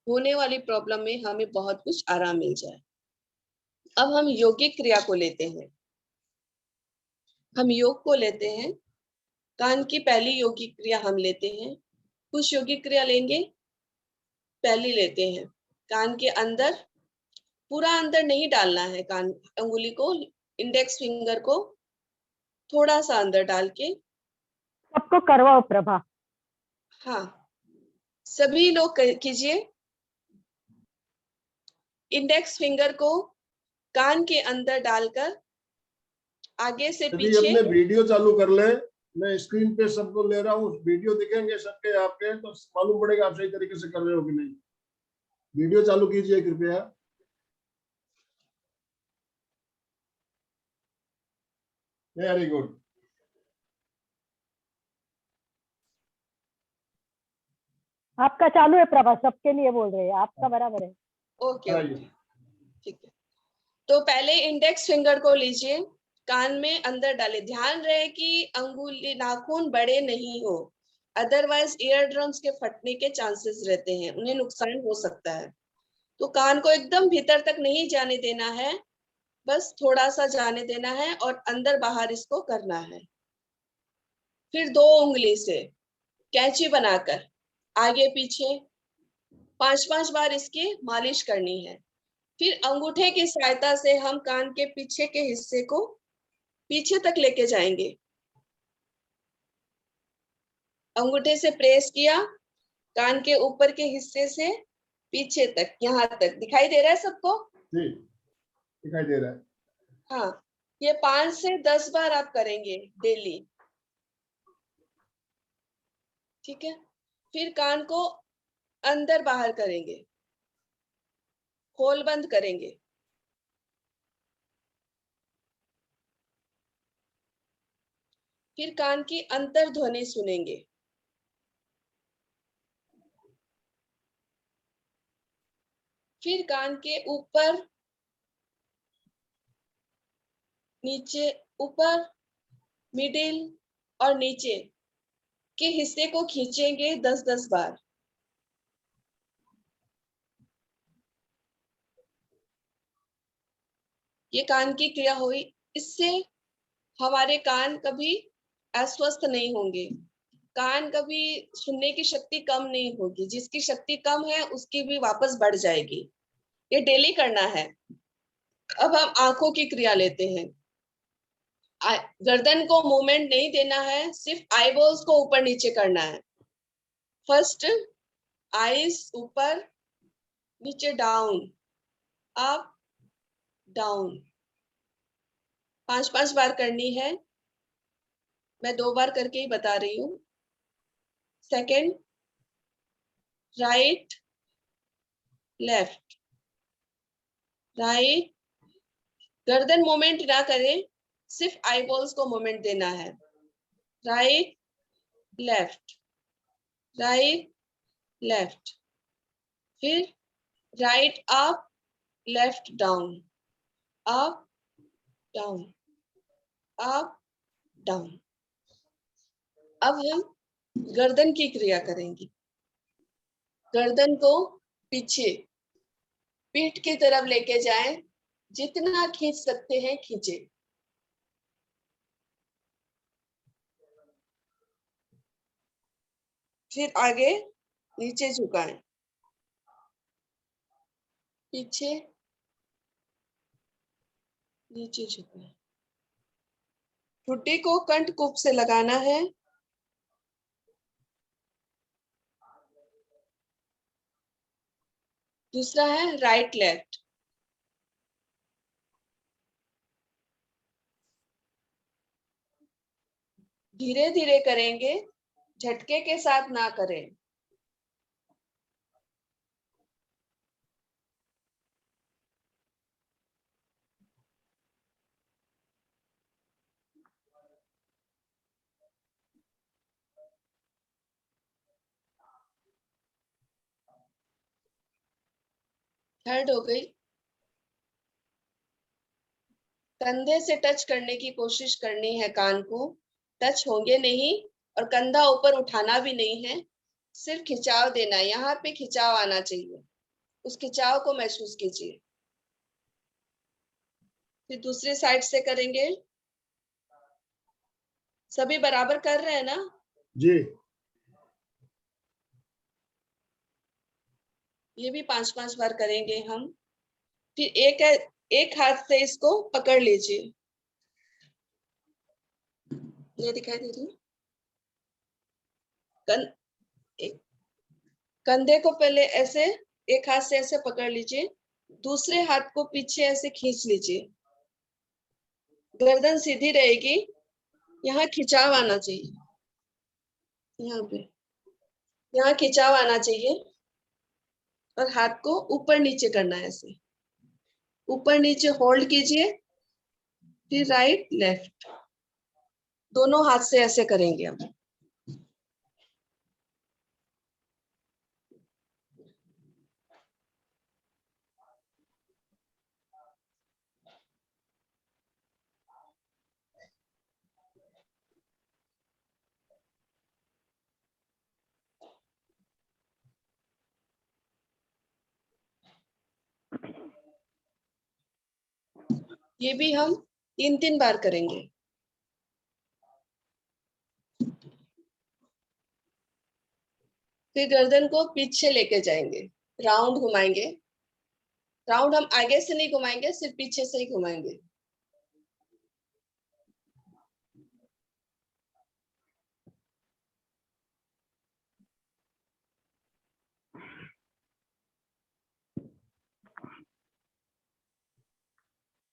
S3: होने वाली प्रॉब्लम में हमें बहुत कुछ आराम मिल जाए। अब हम यौगिक क्रिया को लेते हैं। हम योग को लेते हैं। कान की पहली यौगिक क्रिया हम लेते हैं। कुछ यौगिक क्रिया लेंगे। पहली लेते हैं कान के अंदर, पूरा अंदर नहीं डालना है, कान अंगुली को, इंडेक्स फिंगर को थोड़ा सा अंदर डाल के।
S2: सबको करवाओ प्रभा।
S3: हाँ, सभी लोग कीजिए। इंडेक्स फिंगर को कान के अंदर डालकर आगे से
S1: यदि
S3: पीछे।
S1: अपने वीडियो चालू कर ले, मैं स्क्रीन पे सबको ले रहा हूँ, वीडियो दिखेंगे सबके आपके, तो मालूम पड़ेगा आप सही तरीके से कर रहे हो कि नहीं। वीडियो चालू कीजिए कृपया। Very good.
S2: आपका चालू है प्रभा, सबके लिए बोल रहे हैं, आपका बराबर है।
S3: ओके ओके, ठीक है। तो पहले इंडेक्स फिंगर को लीजिए, कान में अंदर डाले। ध्यान रहे कि अंगुली, नाखून बड़े नहीं हो, अदरवाइज ईयर ड्रम्स के फटने के चांसेस रहते हैं, उन्हें नुकसान हो सकता है। तो कान को एकदम भीतर तक नहीं जाने देना है, बस थोड़ा सा जाने देना है और अंदर बाहर इसको करना है। फिर 2 उंगली से कैंची बनाकर आगे पीछे 5-5 बार इसकी मालिश करनी है। फिर अंगूठे की सहायता से हम कान के पीछे के हिस्से को पीछे तक लेके जाएंगे। अंगूठे से प्रेस किया, कान के ऊपर के हिस्से से पीछे तक, यहाँ तक। दिखाई दे रहा है सबको?
S1: जी, दिखाई दे रहा है।
S3: हाँ, ये 5 से 10 बार आप करेंगे डेली, ठीक है। फिर कान को अंदर बाहर करेंगे, खोल बंद करेंगे। फिर कान की अंतर ध्वनि सुनेंगे। फिर कान के ऊपर नीचे, ऊपर, मिडिल और नीचे के हिस्से को खींचेंगे 10-10 बार। ये कान की क्रिया हुई। इससे हमारे कान कभी अस्वस्थ नहीं होंगे, कान कभी सुनने की शक्ति कम नहीं होगी। जिसकी शक्ति कम है उसकी भी वापस बढ़ जाएगी। ये डेली करना है। अब हम आंखों की क्रिया लेते हैं। गर्दन को मूवमेंट नहीं देना है, सिर्फ आईबॉल्स को ऊपर नीचे करना है। फर्स्ट आईज ऊपर नीचे, डाउन अप डाउन, 5-5 बार करनी है। मैं 2 बार करके ही बता रही हूँ। Second, right left, right. गर्दन मूवमेंट ना करें, सिर्फ आईबॉल्स को मूवमेंट देना है। Right left, right left. फिर right up, left down, up down, up down. अब हम गर्दन की क्रिया करेंगे। गर्दन को पीछे पीठ की तरफ लेके जाएं, जितना खींच सकते हैं खींचे। फिर आगे नीचे झुकाएं, पीछे नीचे झुकाएं। ठुड्डी को कंठकूप से लगाना है। दूसरा है राइट लेफ्ट। धीरे धीरे करेंगे, झटके के साथ ना करें। थर्ड हो गई। कंधे से टच करने की कोशिश करनी है, कान को टच होंगे नहीं, और कंधा ऊपर उठाना भी नहीं है, सिर्फ खिंचाव देना है। यहाँ पे खिंचाव आना चाहिए, उस खिंचाव को महसूस कीजिए। फिर दूसरी साइड से करेंगे। सभी बराबर कर रहे हैं ना?
S1: जी।
S3: ये भी 5-5 बार करेंगे हम। फिर एक हाथ से इसको पकड़ लीजिए। ये दिखाई दे रही है? कंधे को पहले ऐसे एक हाथ से ऐसे पकड़ लीजिए, दूसरे हाथ को पीछे ऐसे खींच लीजिए। गर्दन सीधी रहेगी, यहाँ खिंचाव आना चाहिए, यहाँ पे, यहाँ खिंचाव आना चाहिए और हाथ को ऊपर नीचे करना है ऐसे। ऊपर नीचे होल्ड कीजिए, फिर राइट लेफ्ट दोनों हाथ से ऐसे करेंगे हम। ये भी हम 3-3 बार करेंगे। फिर गर्दन को पीछे लेके जाएंगे, राउंड घुमाएंगे। राउंड हम आगे से नहीं घुमाएंगे, सिर्फ पीछे से ही घुमाएंगे।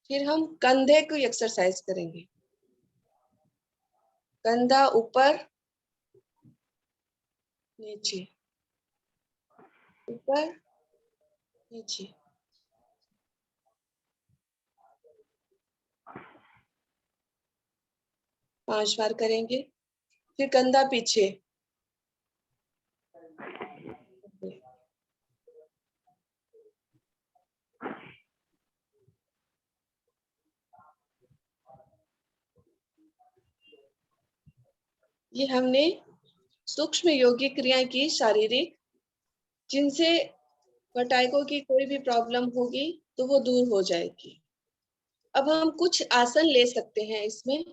S3: फिर हम कंधे को एक्सरसाइज करेंगे। कंधा ऊपर नीचे, ऊपर नीचे। पांच बार करेंगे। फिर कंधा पीछे, ये हमने सूक्ष्म योगिक क्रिया की शारीरिक, जिनसे वर्टाइगो की कोई भी प्रॉब्लम होगी तो वो दूर हो जाएगी। अब हम कुछ आसन ले सकते हैं इसमें।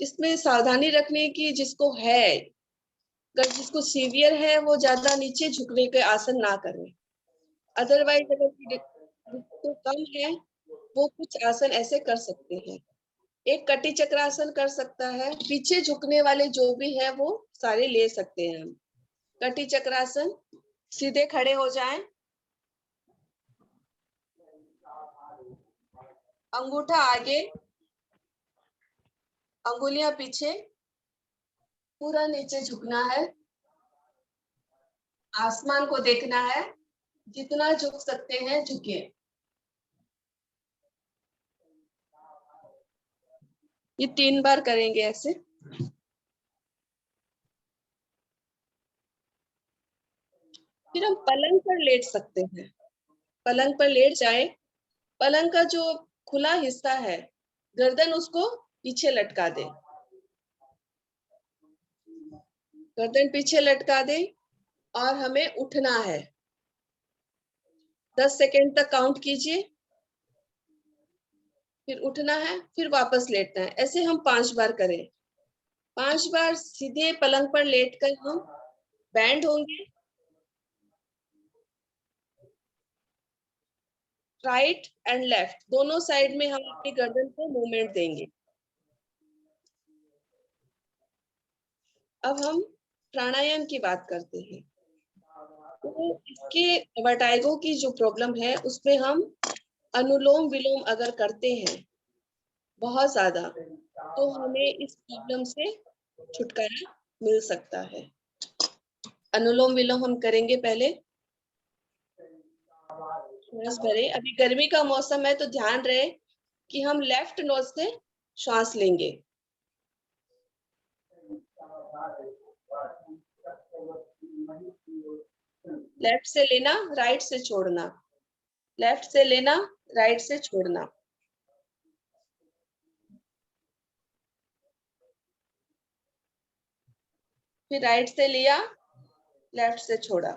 S3: इसमें सावधानी रखने की, जिसको है, अगर जिसको सीवियर है वो ज्यादा नीचे झुकने के आसन ना करें। अदरवाइज अगर जिसको कम है वो कुछ आसन ऐसे कर सकते हैं। एक कटी चक्रासन कर सकता है। पीछे झुकने वाले जो भी है वो सारे ले सकते हैं हम। कटी चक्रासन, सीधे खड़े हो जाएं, अंगूठा आगे, अंगुलियां पीछे, पूरा नीचे झुकना है, आसमान को देखना है, जितना झुक सकते हैं झुकिए। ये 3 बार करेंगे ऐसे। फिर हम पलंग पर लेट सकते हैं। पलंग पर लेट जाए। पलंग का जो खुला हिस्सा है, गर्दन उसको पीछे लटका दे। गर्दन पीछे लटका दे और हमें उठना है। 10 सेकेंड तक काउंट कीजिए, फिर उठना है, फिर वापस लेटना है। ऐसे हम 5 बार करें। 5 बार सीधे पलंग पर लेटकर हम बैंड होंगे। राइट एंड लेफ्ट दोनों साइड में हम अपनी गर्दन को मूवमेंट देंगे। अब हम प्राणायाम की बात करते हैं। तो इसके वर्टाइगो की जो प्रॉब्लम है उसमें हम अनुलोम विलोम अगर करते हैं बहुत ज्यादा, तो हमें इस प्रॉब्लम से छुटकारा मिल सकता है। अनुलोम विलोम हम करेंगे। पहले श्वास भरे। अभी गर्मी का मौसम है तो ध्यान रहे कि हम लेफ्ट नोज से श्वास लेंगे। लेफ्ट से लेना, राइट से छोड़ना, लेफ्ट से लेना, राइट से छोड़ना। फिर राइट से लिया, लेफ्ट से छोड़ा,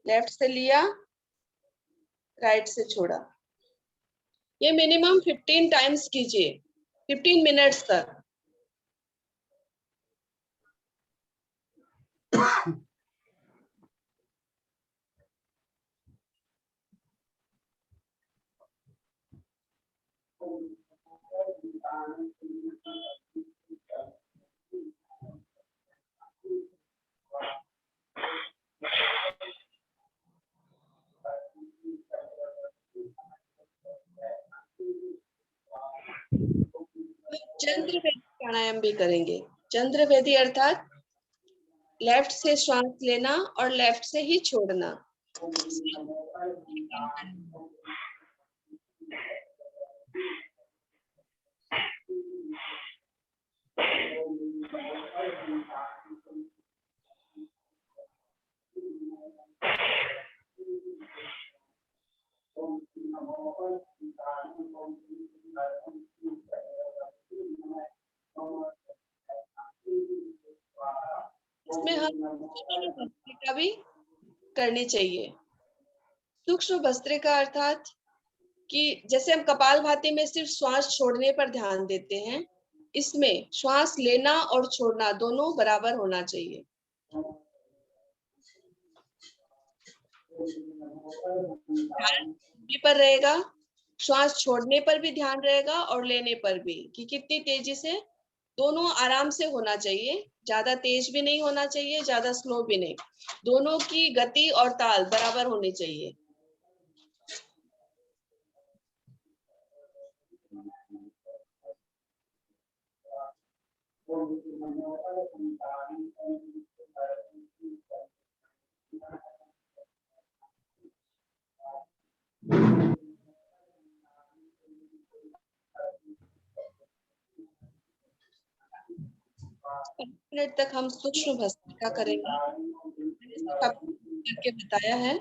S3: लेफ्ट से लिया, राइट से छोड़ा। ये मिनिमम 15 टाइम्स कीजिए, 15 मिनट्स तक। चंद्रवेदी प्राणायाम भी करेंगे। चंद्रवेदी अर्थात लेफ्ट से श्वास लेना और लेफ्ट से ही छोड़ना। इसमें हम सूक्ष्म भस्त्रिका भी करनी चाहिए। सूक्ष्म भस्त्रिका अर्थात कि जैसे हम कपालभाति में सिर्फ श्वास छोड़ने पर ध्यान देते हैं, इसमें श्वास लेना और छोड़ना दोनों बराबर होना चाहिए। ध्यान पर रहेगा, श्वास छोड़ने पर भी ध्यान रहेगा और लेने पर भी, कि कितनी तेजी से, दोनों आराम से होना चाहिए। ज्यादा तेज भी नहीं होना चाहिए, ज्यादा स्लो भी नहीं, दोनों की गति और ताल बराबर होनी चाहिए। मिनट तक हम सूक्ष्म भस्त्रिका करेंगे, करके बताया है।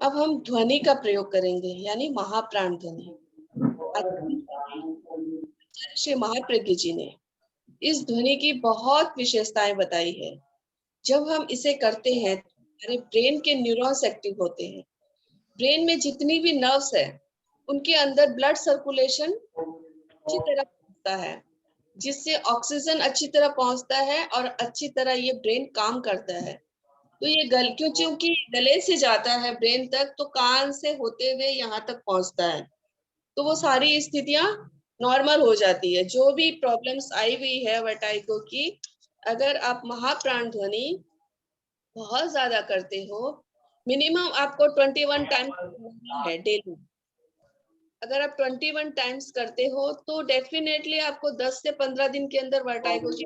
S3: अब हम ध्वनि का प्रयोग करेंगे, यानी महाप्राण ध्वनि। श्री महाप्रज्ञ जी ने इस ध्वनि की बहुत विशेषताएं बताई है। जब हम इसे करते हैं तो हमारे ब्रेन के न्यूरॉन्स एक्टिव होते हैं। ब्रेन में जितनी भी नर्व्स है, उनके अंदर ब्लड सर्कुलेशन अच्छी तरह पहुंचता है, जिससे ऑक्सीजन अच्छी तरह पहुंचता है और अच्छी तरह ये ब्रेन काम करता है। तो ये क्योंकि गले से जाता है ब्रेन तक, तो कान से होते हुए यहाँ तक पहुंचता है, तो वो सारी स्थितियां नॉर्मल हो जाती है। जो भी प्रॉब्लम्स आई हुई है वर्टाइगो की, अगर आप महाप्राण ध्वनि बहुत ज्यादा करते हो, मिनिमम आपको 21 टाइम्स है डेली। अगर आप 21 टाइम्स करते हो तो डेफिनेटली आपको 10 से 15 दिन के अंदर वर्टाइगो की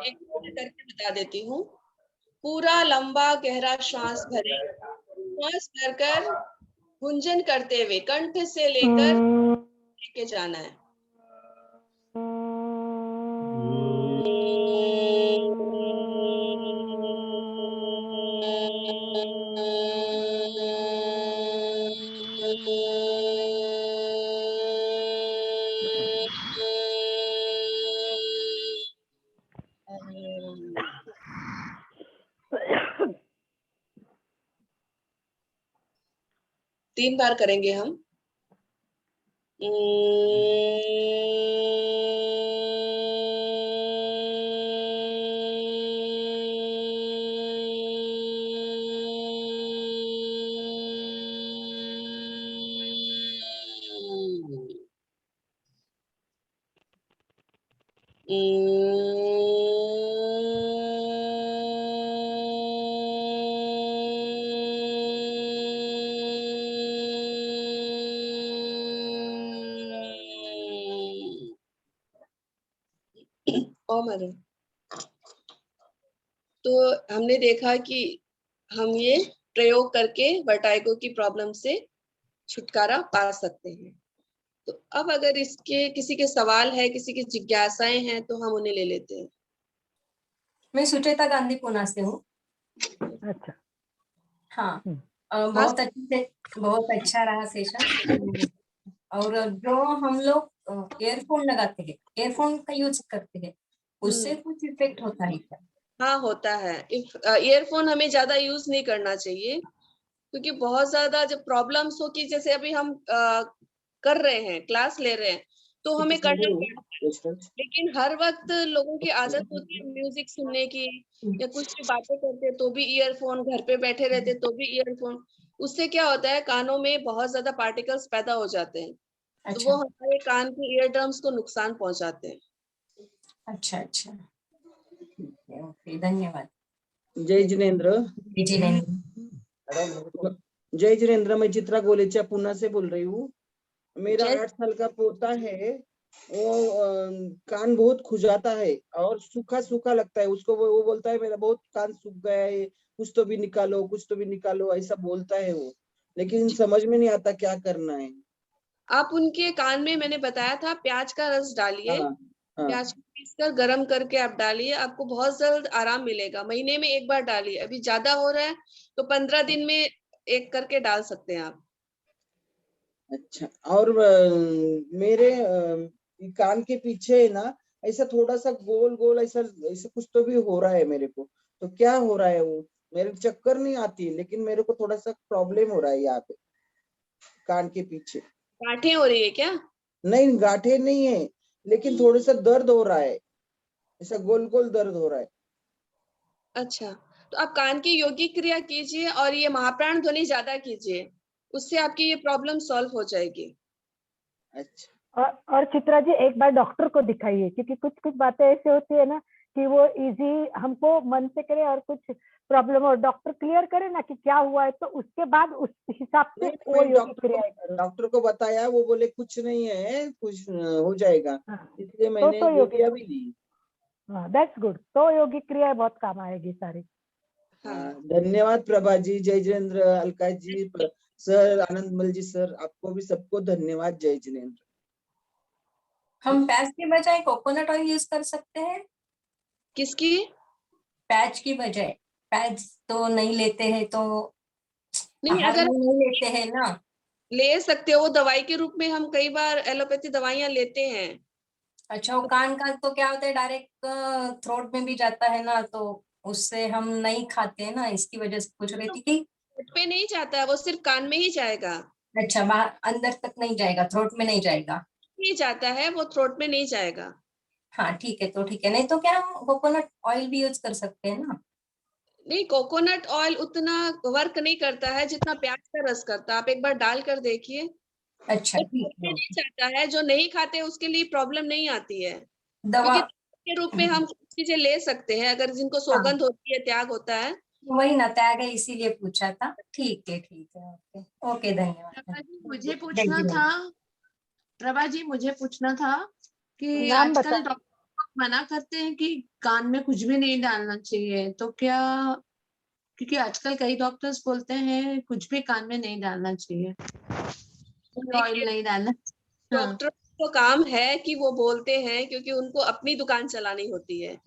S3: एक करके बता देती हूँ। पूरा लंबा गहरा श्वास भरें, श्वास भरकर गुंजन करते हुए कंठ से लेके जाना है। तीन बार करेंगे हम। तो हमने देखा कि हम ये प्रयोग करके वर्टाइगो की प्रॉब्लम से छुटकारा पा सकते हैं। तो अब अगर इसके किसी के सवाल है, किसी की जिज्ञासाएं हैं, तो हम उन्हें ले लेते हैं।
S4: मैं सुचेता गांधी पुणे से हूँ।
S2: अच्छा,
S4: हाँ, बहुत अच्छा रहा सेशन। और जो हम लोग एयरफोन लगाते हैं, एयरफोन का यूज करते हैं, उससे कुछ इफेक्ट होता है क्या?
S3: हाँ, होता है। ईयरफोन हमें ज्यादा यूज नहीं करना चाहिए, क्योंकि बहुत ज्यादा जब प्रॉब्लम्स हो, कि जैसे अभी हम कर रहे हैं, क्लास ले रहे हैं, तो हमें करना पड़ता है। लेकिन हर वक्त लोगों की आदत होती है म्यूजिक सुनने की, या कुछ भी बातें करते तो भी ईयरफोन, घर पे बैठे रहते तो भी ईयरफोन। उससे क्या होता है, कानों में बहुत ज्यादा पार्टिकल्स पैदा हो जाते हैं, तो वो
S4: अच्छा
S3: हमारे कान के ईयर ड्रम्स को नुकसान पहुंचाते हैं।
S4: अच्छा अच्छा, ओके ओके, धन्यवाद।
S5: जय जिनेंद्र।
S4: जी नहीं,
S5: जय जिनेंद्र, मैं चित्रा गोलेचा पुणे से बोल रही हूँ। मेरा
S3: जय
S5: 8 साल का पोता है, वो कान बहुत खुजाता है और सूखा सूखा लगता है उसको। वो बोलता है मेरा बहुत कान सूख गया है, कुछ तो भी निकालो, कुछ तो भी निकालो, ऐसा बोलता है वो। लेकिन समझ में नहीं आता क्या करना है।
S3: आप उनके कान में, मैंने बताया था, प्याज का रस डालिए।
S5: हाँ हाँ
S3: प्याज को पीसकर गर्म करके आप डालिए, आपको बहुत जल्द आराम मिलेगा। महीने में एक बार डालिए। अभी ज्यादा हो रहा है तो 15 दिन में एक करके डाल सकते हैं आप।
S5: अच्छा। और मेरे कान के पीछे है ना, ऐसा थोड़ा सा गोल गोल ऐसा ऐसा कुछ तो भी हो रहा है मेरे को। तो क्या हो रहा है वो? मेरे चक्कर नहीं आती है, लेकिन मेरे को थोड़ा सा प्रॉब्लम हो रहा है यहाँ पे कान के पीछे।
S3: गांठें हो रही है क्या?
S5: नहीं, गांठे नहीं है, लेकिन थोड़ा सा दर्द हो रहा है, ऐसा गोल गोल दर्द हो रहा है।
S3: अच्छा, तो आप कान की योगिक क्रिया कीजिए और ये महाप्राण ध्वनि ज्यादा कीजिए, उससे आपकी ये प्रॉब्लम सॉल्व हो जाएगी।
S5: अच्छा।
S2: और चित्रा जी, एक बार डॉक्टर को दिखाइए, क्योंकि कुछ कुछ बातें ऐसे होती है ना कि वो इजी हमको मन से करे और कुछ प्रॉब्लम और डॉक्टर क्लियर करे ना कि क्या हुआ है, तो उसके बाद उस हिसाब से
S5: नहीं,
S2: वो
S5: मैं
S2: योगिक क्रियाएं करो।
S5: डॉक्टर को बताया, वो बोले कुछ नहीं है, कुछ हो जाएगा,
S2: हाँ,
S5: इसलिए मैंने
S2: योगिक,
S5: गोलियां भी ली।
S2: हाँ दैट्स गुड। तो योगिक क्रियाएं बहुत काम आएगी सारी।
S3: हाँ,
S5: धन्यवाद प्रभा जी, जय जिनेंद्र, अलका जी, सर, आनंदमल जी सर, आपको भी सबको धन्यवाद। जय जिनेंद्र।
S4: हम पैच के बजाय कोकोनट ऑयल यूज कर सकते हैं?
S3: किसकी?
S4: पैच की बजाय, पैच तो नहीं लेते हैं, तो
S3: नहीं,
S4: आहार
S3: अगर
S4: में नहीं लेते हैं ना।
S3: ले सकते हो, वो दवाई के रूप में हम कई बार एलोपैथी दवाइयां लेते हैं।
S4: अच्छा, वो कान का तो क्या होता है, डायरेक्ट थ्रोट में भी जाता है ना, तो उससे हम नहीं खाते हैं ना, इसकी वजह से पूछ रही थी कि।
S3: पेट पे नहीं जाता है, वो सिर्फ कान में ही जाएगा।
S4: अच्छा, बाहर अंदर तक नहीं जाएगा, थ्रोट में नहीं जाएगा।
S3: नहीं जाता है, वो थ्रोट में नहीं जाएगा।
S4: हाँ ठीक है, तो ठीक है। नहीं तो क्या हम कोकोनट ऑयल भी यूज कर सकते हैं ना?
S3: नहीं, कोकोनट ऑयल उतना वर्क नहीं करता है जितना प्याज का रस करता है। आप एक बार डाल कर देखिए।
S4: अच्छा
S3: वो
S4: ठीक
S3: थ्रोट में
S4: है।
S3: नहीं जाता है, जो नहीं खाते उसके लिए प्रॉब्लम नहीं आती है,
S4: दवा।
S3: क्योंकि के रूप में हम कुछ चीजें ले सकते हैं अगर जिनको
S4: हाँ,
S3: सौगंध होती है, त्याग होता है।
S4: वही ना, त्याग है, इसीलिए पूछा था। ठीक है ठीक है, ओके ओके, धन्यवाद।
S6: प्रभा जी मुझे
S4: जय
S6: पूछना
S4: जिनेंद्र।
S6: था। प्रभा जी मुझे पूछना था कि
S2: नाम बता।
S6: आजकल डॉक्टर मना करते हैं कि कान में कुछ भी नहीं डालना चाहिए, तो क्या, क्योंकि आजकल कई डॉक्टर्स बोलते हैं कुछ भी कान में नहीं डालना चाहिए, कोई ऑयल
S3: देखिए,
S6: नहीं डालना। हाँ।
S3: डॉक्टर को काम है कि वो बोलते हैं, क्योंकि उनको अपनी दुकान चलानी होती है।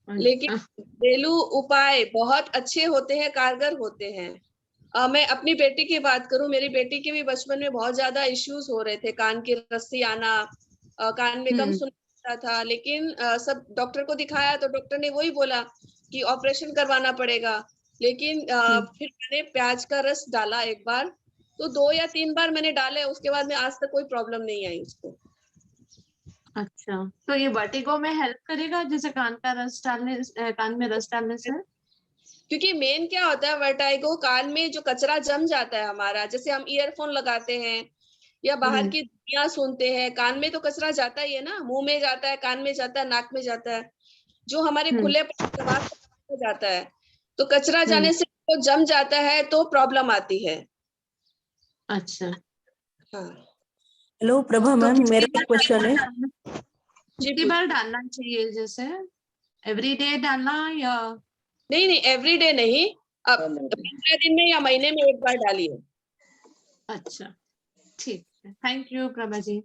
S3: लेकिन घरेलू उपाय बहुत अच्छे होते हैं, कारगर होते हैं। मैं अपनी बेटी की बात करूं, मेरी बेटी के भी बचपन में बहुत ज्यादा इश्यूज हो रहे थे, कान की रस्सी आना, कान में कम सुनता था। लेकिन सब डॉक्टर को दिखाया तो डॉक्टर ने वही बोला कि ऑपरेशन करवाना पड़ेगा। लेकिन फिर मैंने प्याज का रस डाला एक बार, तो 2 या 3 बार मैंने डाले, उसके बाद में आज तक कोई प्रॉब्लम नहीं आई उसको।
S6: अच्छा, तो ये वर्टिगो में हेल्प करेगा जैसे कान में रस डालने से?
S3: क्योंकि मेन क्या होता है, वर्टाइगो, कान में जो कचरा जम जाता है हमारा, जैसे हम ईयरफोन लगाते हैं या बाहर की दुनिया सुनते हैं, कान में तो कचरा जाता ही है ना, मुंह में जाता है, कान में जाता है, नाक में जाता है, जो हमारे खुले प्रवास में जाता है। तो कचरा जाने से तो जम जाता है तो प्रॉब्लम आती है।
S6: अच्छा,
S3: हाँ
S7: हेलो प्रभा
S6: तो
S7: मैम, मेरा एक क्वेश्चन है।
S3: जी,
S6: कितनी बार डालना चाहिए, जैसे एवरी डे डालना या?
S3: नहीं नहीं, एवरीडे नहीं, अब 15 दिन में या महीने में एक बार डालिए।
S6: अच्छा, ठीक है, thank you Prabha ji.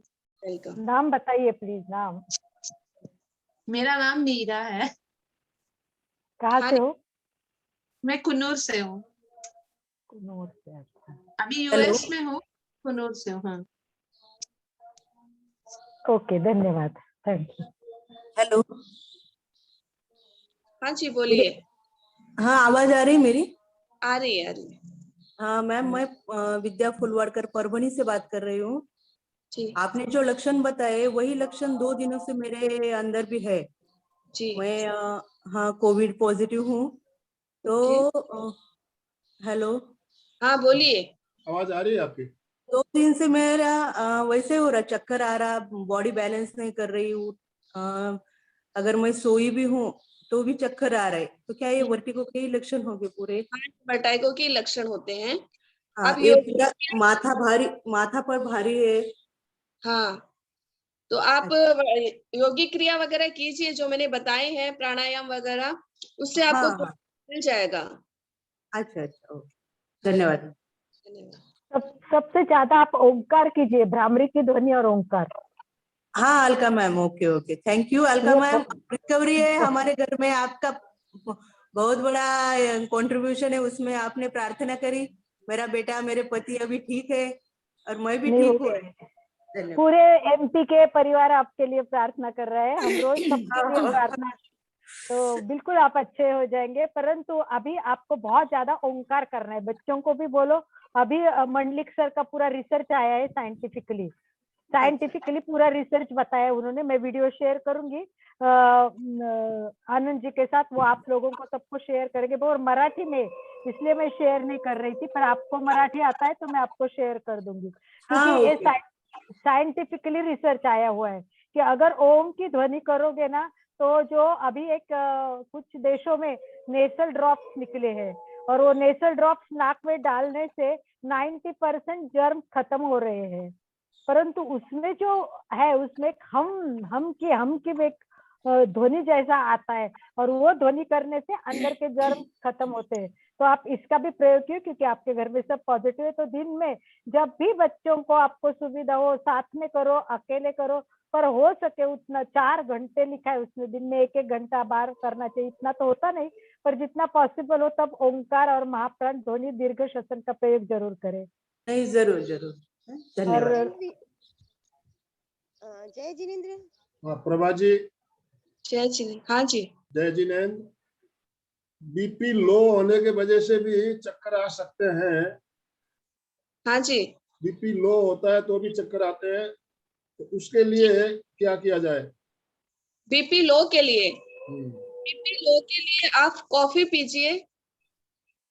S3: Welcome.
S2: नाम बताइए प्लीज, नाम।
S6: मेरा नाम मीरा है,
S2: कहाँ से हो?
S6: मैं कुन्नूर से हूँ,
S2: कन्नौज से। अच्छा,
S6: अभी
S7: हेलो
S6: यूएस में हूँ, कुन्नूर से हूँ। हाँ,
S2: ओके, धन्यवाद, थैंक यू।
S7: हेलो।
S3: हाँ जी, बोलिए।
S7: हाँ, आवाज आ रही मेरी?
S3: आ रही है, आ रही है।
S7: हाँ मैम, मैं विद्या फुलवाड़कर परभनी से बात कर रही हूँ।
S3: जी
S7: आपने जो लक्षण बताए वही लक्षण 2 दिनों से मेरे अंदर भी है।
S3: जी।
S7: मैं हाँ कोविड पॉजिटिव हूँ।
S3: ओके,
S7: तो हेलो,
S3: हाँ बोलिए।
S1: आवाज आ रही है आपकी?
S7: 2 दिन से मेरा वैसे हो रहा, चक्कर आ रहा, बॉडी बैलेंस नहीं कर रही हूँ। अगर मैं सोई भी हूँ तो भी चक्कर आ रहा है। तो क्या ये वर्टिगो के ही लक्षण होंगे पूरे?
S3: वर्टिगो के लक्षण होते हैं।
S7: हाँ,
S3: आप
S7: ये
S3: योग,
S7: पूरा माथा पर भारी है।
S3: हाँ तो आप योगिक क्रिया वगैरह कीजिए जो मैंने बताए हैं, प्राणायाम वगैरह, उससे
S7: हाँ
S3: आपको
S7: हाँ,
S3: मिल जाएगा।
S7: अच्छा अच्छा, ओके,
S3: हाँ,
S7: धन्यवाद।
S3: धन्यवाद।
S2: सबसे ज्यादा आप ओंकार कीजिए, भ्रामरी की ध्वनि और ओंकार।
S7: हाँ Alka ma'am, okay okay, thank you Alka
S2: ये
S7: मैम। रिकवरी है हमारे घर में, आपका बहुत बड़ा कंट्रीब्यूशन है उसमें। आपने प्रार्थना करी, मेरा बेटा मेरे पति अभी ठीक है और मैं भी
S2: नहीं
S7: ठीक
S2: हो
S7: हूँ।
S2: गए।
S7: धन्यवाद।
S2: पूरे एमपी के परिवार आपके लिए प्रार्थना कर रहे हैं, हम रोज सबके लिए प्रार्थना। तो बिल्कुल आप अच्छे हो जाएंगे, परंतु अभी आपको बहुत ज्यादा ओंकार करना है। बच्चों को भी बोलो। अभी मंडलिक सर का पूरा रिसर्च आया है, साइंटिफिकली पूरा रिसर्च बताया उन्होंने। मैं वीडियो शेयर करूंगी आनंद जी के साथ, वो आप लोगों को सबको शेयर करेंगे। और मराठी में इसलिए मैं शेयर नहीं कर रही थी, पर आपको मराठी आता है तो मैं आपको शेयर कर दूंगी,
S7: हाँ,
S2: क्योंकि ये
S7: ओके।
S2: साइंटिफिकली रिसर्च आया हुआ है कि अगर ओम की ध्वनि करोगे ना, तो जो अभी एक कुछ देशों में नेसल ड्रॉप्स निकले हैं, और वो नेसल ड्रॉप्स नाक में डालने से 90% जर्म खत्म हो रहे हैं। परंतु उसमें जो है, उसमें एक हम की एक ध्वनि जैसा आता है, और वो ध्वनि करने से अंदर के जर्म खत्म होते हैं। तो आप इसका भी प्रयोग कीजिए, क्योंकि आपके घर में सब पॉजिटिव है। तो दिन में जब भी बच्चों को आपको सुविधा हो, साथ में करो, अकेले करो, पर हो सके उतना 4 घंटे लिखा है उसमें, दिन में 1-1 घंटा बार करना चाहिए। इतना तो होता नहीं, पर जितना पॉसिबल हो तब ओंकार और महाप्राण ध्वनि दीर्घ श्वसन का प्रयोग जरूर करें।
S7: नहीं, जरूर जरूर, धन्यवाद।
S2: और
S8: जय जिनेन्द्र।
S1: हाँ प्रभा जी।
S3: जय जी, हाँ जी।
S1: जय जिनेन्द्र। बीपी लो होने के वजह से भी चक्कर आ सकते हैं।
S3: हाँ जी।
S1: बीपी लो होता है तो भी चक्कर आते हैं, तो उसके लिए क्या किया जाए?
S3: बीपी लो के लिए आप कॉफी पीजिए,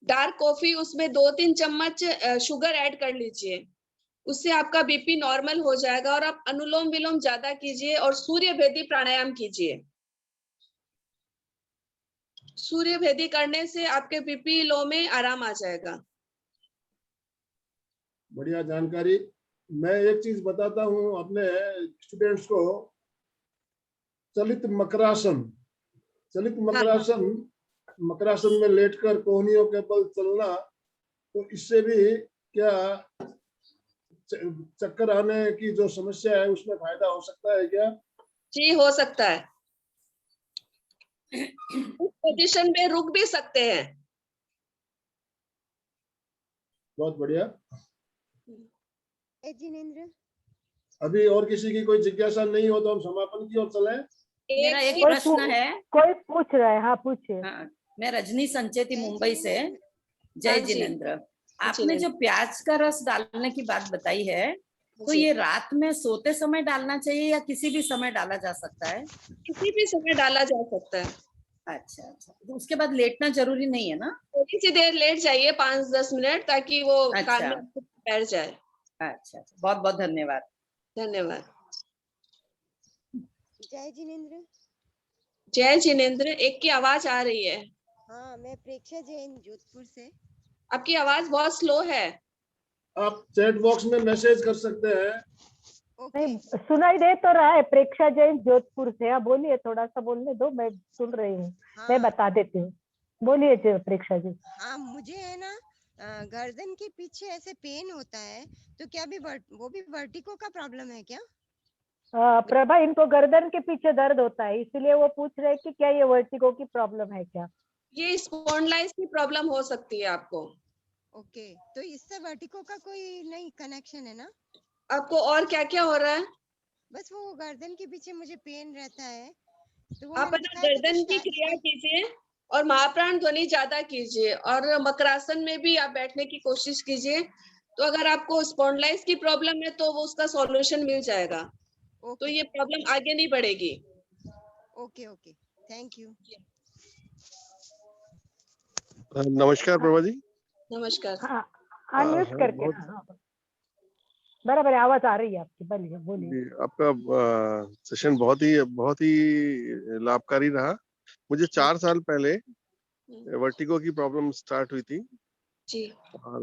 S3: डार्क कॉफी, उसमें 2-3 चम्मच शुगर ऐड कर लीजिए। उससे आपका बीपी नॉर्मल हो जाएगा। और आप अनुलोम विलोम ज्यादा कीजिए और सूर्य भेदी प्राणायाम कीजिए। सूर्य भेदी करने से आपके बीपी लो में आराम आ जाएगा।
S1: बढ़िया जानकारी। मैं एक चीज बताता हूँ अपने स्टूडेंट्स को। चलित मकरासन मकरासन में लेटकर कोहनियों के बल चलना, तो इससे भी क्या चक्कर आने की जो समस्या है उसमें फायदा हो सकता है क्या?
S3: जी हो सकता है। उस पोजीशन में रुक भी सकते हैं।
S1: बहुत बढ़िया।
S8: जिनेन्द्र,
S1: अभी और किसी की कोई जिज्ञासा नहीं हो तो हम समापन की ओर चलें।
S9: मेरा एक
S2: कोई
S9: प्रश्न है।
S2: कोई पूछ रहा है? हाँ पूछिए।
S9: हाँ, मैं रजनी संचेती मुंबई से। जय
S3: हाँ जी।
S9: जिनेन्द्र। आपने जो प्याज का रस डालने की बात बताई है, तो
S3: जी।
S9: ये रात में सोते समय डालना चाहिए या किसी भी समय डाला जा सकता है?
S3: किसी भी समय डाला जा सकता है।
S9: अच्छा अच्छा, तो उसके बाद लेटना जरूरी नहीं है ना?
S3: थोड़ी सी देर लेट जाइए, 5-10 मिनट, ताकि वो कान में
S9: अच्छा
S3: बैठ जाए।
S9: अच्छा, बहुत बहुत धन्यवाद।
S3: धन्यवाद।
S8: जय जिनेन्द्र।
S3: जय जिनेन्द्र। एक की आवाज आ रही है।
S8: हाँ, मैं प्रेक्षा जैन जोधपुर से।
S3: आपकी आवाज बहुत स्लो है।
S1: आप चैट बॉक्स में मैसेज कर सकते हैं।
S2: नहीं सुनाई दे तो रहा है। प्रेक्षा जैन जोधपुर से। हाँ बोलिए, थोड़ा सा बोलने दो, मैं सुन रही हूँ। मैं बता देती हूँ, बोलिए प्रेक्षा जी।
S8: हाँ, मुझे है ना गर्दन के पीछे ऐसे पेन होता है, तो क्या भी वो भी वर्टिगो का प्रॉब्लम है क्या?
S2: प्रभा, इनको गर्दन के पीछे दर्द होता है, इसलिए वो पूछ रहे कि क्या ये वर्टिगो की प्रॉब्लम है क्या?
S3: ये स्पॉन्डिलाइटिस की प्रॉब्लम हो सकती है आपको।
S8: ओके, तो इससे वर्टिगो का कोई नहीं कनेक्शन है ना?
S3: आपको और क्या क्या हो रहा है?
S8: बस वो गर्दन के पीछे मुझे पेन रहता है, तो वो
S3: आप
S8: मैंने
S3: अपना
S8: दिखाया था
S3: गर्दन की क्रिया कीजिए और महाप्राण ध्वनि ज्यादा कीजिए, और मकरासन में भी आप बैठने की कोशिश कीजिए, तो अगर आपको स्पॉन्डिलाइटिस की प्रॉब्लम है तो वो उसका सॉल्यूशन मिल जाएगा, तो
S8: ओके
S3: ये प्रॉब्लम आगे नहीं बढ़ेगी।
S8: Okay okay, thank you.
S10: नमस्कार प्रभा जी।
S3: नमस्कार।
S2: हाँ अनम्यूट
S10: हाँ,
S2: करके
S10: बहुत
S2: हाँ, बराबर है, आवाज आ रही है आपकी, बोलिए बोलिए।
S10: जी, आपका सेशन बहुत ही लाभकारी रहा। मुझे 4 साल पहले वर्टिगो की प्रॉब्लम स्टार्ट हुई थी
S3: जी
S10: और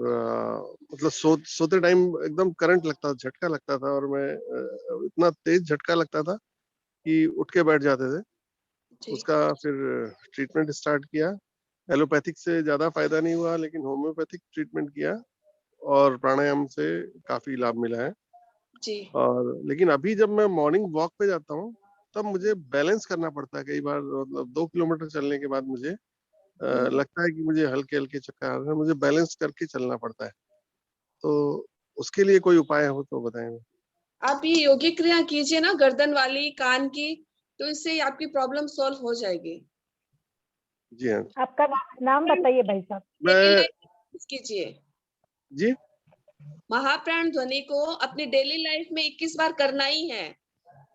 S10: मतलब सोते टाइम एकदम करंट लगता था, झटका लगता था और मैं इतना तेज झटका लगता था कि उठ के बैठ जाते थे।
S3: जी
S10: उसका फिर ट्रीटमेंट स्टार्ट किया। एलोपैथिक से ज्यादा फायदा नहीं हुआ, लेकिन होम्योपैथिक ट्रीटमेंट किया और प्राणायाम से काफी लाभ मिला है।
S3: जी
S10: और लेकिन अभी जब मैं मॉर्निंग वॉक पे जाता हूँ तब मुझे बैलेंस करना पड़ता है। कई बार मतलब 2 किलोमीटर चलने के बाद मुझे लगता है कि मुझे हल्के-हल्के चक्कर आ रहे हैं, मुझे बैलेंस करके चलना पड़ता है। तो उसके लिए कोई उपाय हो तो बताएं।
S3: आप ये योगिक क्रिया कीजिए ना, गर्दन वाली, कान की, तो इससे आपकी प्रॉब्लम सॉल्व हो जाएगी।
S10: जी हाँ।
S2: आपका नाम बताइए भाई साहब।
S3: डेली
S10: मैं
S3: लाइफ कीजिए।
S10: जी
S3: महाप्राण ध्वनि को अपनी डेली लाइफ में 21 बार करना ही है।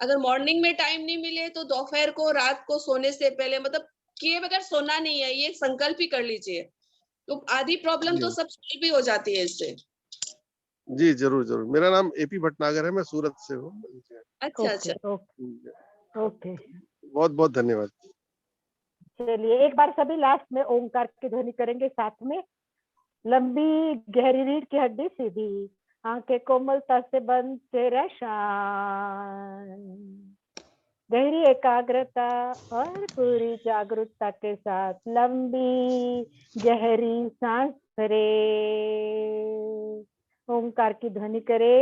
S3: अगर मॉर्निंग में टाइम नहीं मिले तो दोपहर को, रात को सोने से पहले, मतलब किए बगैर सोना नहीं है, ये संकल्प ही कर लीजिए, तो आधी प्रॉब्लम तो सब सॉल्व भी हो जाती है इससे।
S10: जी जरूर जरूर। मेरा नाम एपी भटनागर है, मैं सूरत से हूँ।
S3: अच्छा
S2: ओके
S3: अच्छा।
S2: ओके ओके,
S10: बहुत बहुत धन्यवाद।
S2: चलिए एक बार सभी लास्ट में ओंकार की ध्वनि करेंगे साथ में। लंबी गहरी रीढ़ की हड्डी सीधी, आंखें कोमलता से बंद, चेहरा शांत, गहरी एकाग्रता और पूरी जागरूकता के साथ लंबी गहरी सांस भरे, ओंकार की ध्वनि करे।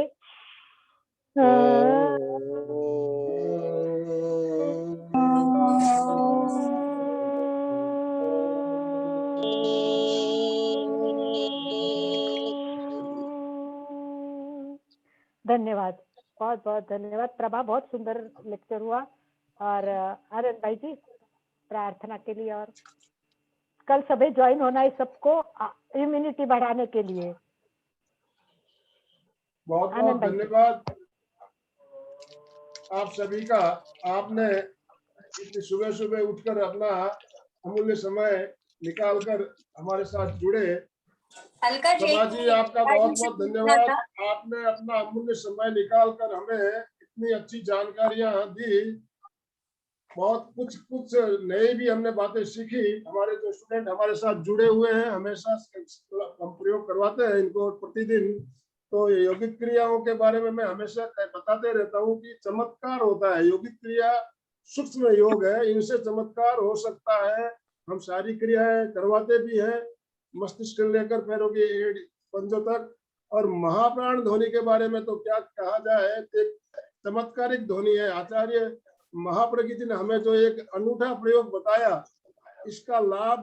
S2: धन्यवाद, बहुत बहुत धन्यवाद प्रभा, बहुत सुंदर लेक्चर हुआ। और आनंद भाई जी प्रार्थना के लिए, और कल सभी ज्वाइन होना है सबको इम्यूनिटी बढ़ाने के लिए।
S1: बहुत बहुत
S2: आनंद भाई जी।
S1: धन्यवाद आप सभी का। आपने इतनी सुबह सुबह उठकर अपना अमूल्य समय निकालकर हमारे साथ जुड़े।
S4: अलका जी
S1: प्रभा जी आपका बहुत बहुत
S4: पूछना
S1: धन्यवाद।
S4: था।
S1: आपने अपना अमूल्य समय निकालकर हमें इतनी अच्छी जानकारियां दी। बहुत कुछ कुछ नई भी हमने बातें सीखी। हमारे जो स्टूडेंट हमारे साथ जुड़े हुए हैं, हमेशा हम प्रयोग करवाते हैं इनको प्रतिदिन। तो यौगिक क्रियाओं के बारे में मैं हमेशा बताते रहता हूँ कि चमत्कार होता है। यौगिक क्रिया सूक्ष्म योग है, इनसे चमत्कार हो सकता है। हम सारी क्रियाएं करवाते भी हैं, मस्तिष्क से लेकर पैरों की एड़ी पंजों तक। और महाप्राण ध्वनि के बारे में तो क्या कहा जाए, एक चमत्कारिक ध्वनि है। आचार्य महाप्रकृति ने हमें जो एक अनूठा प्रयोग बताया, इसका लाभ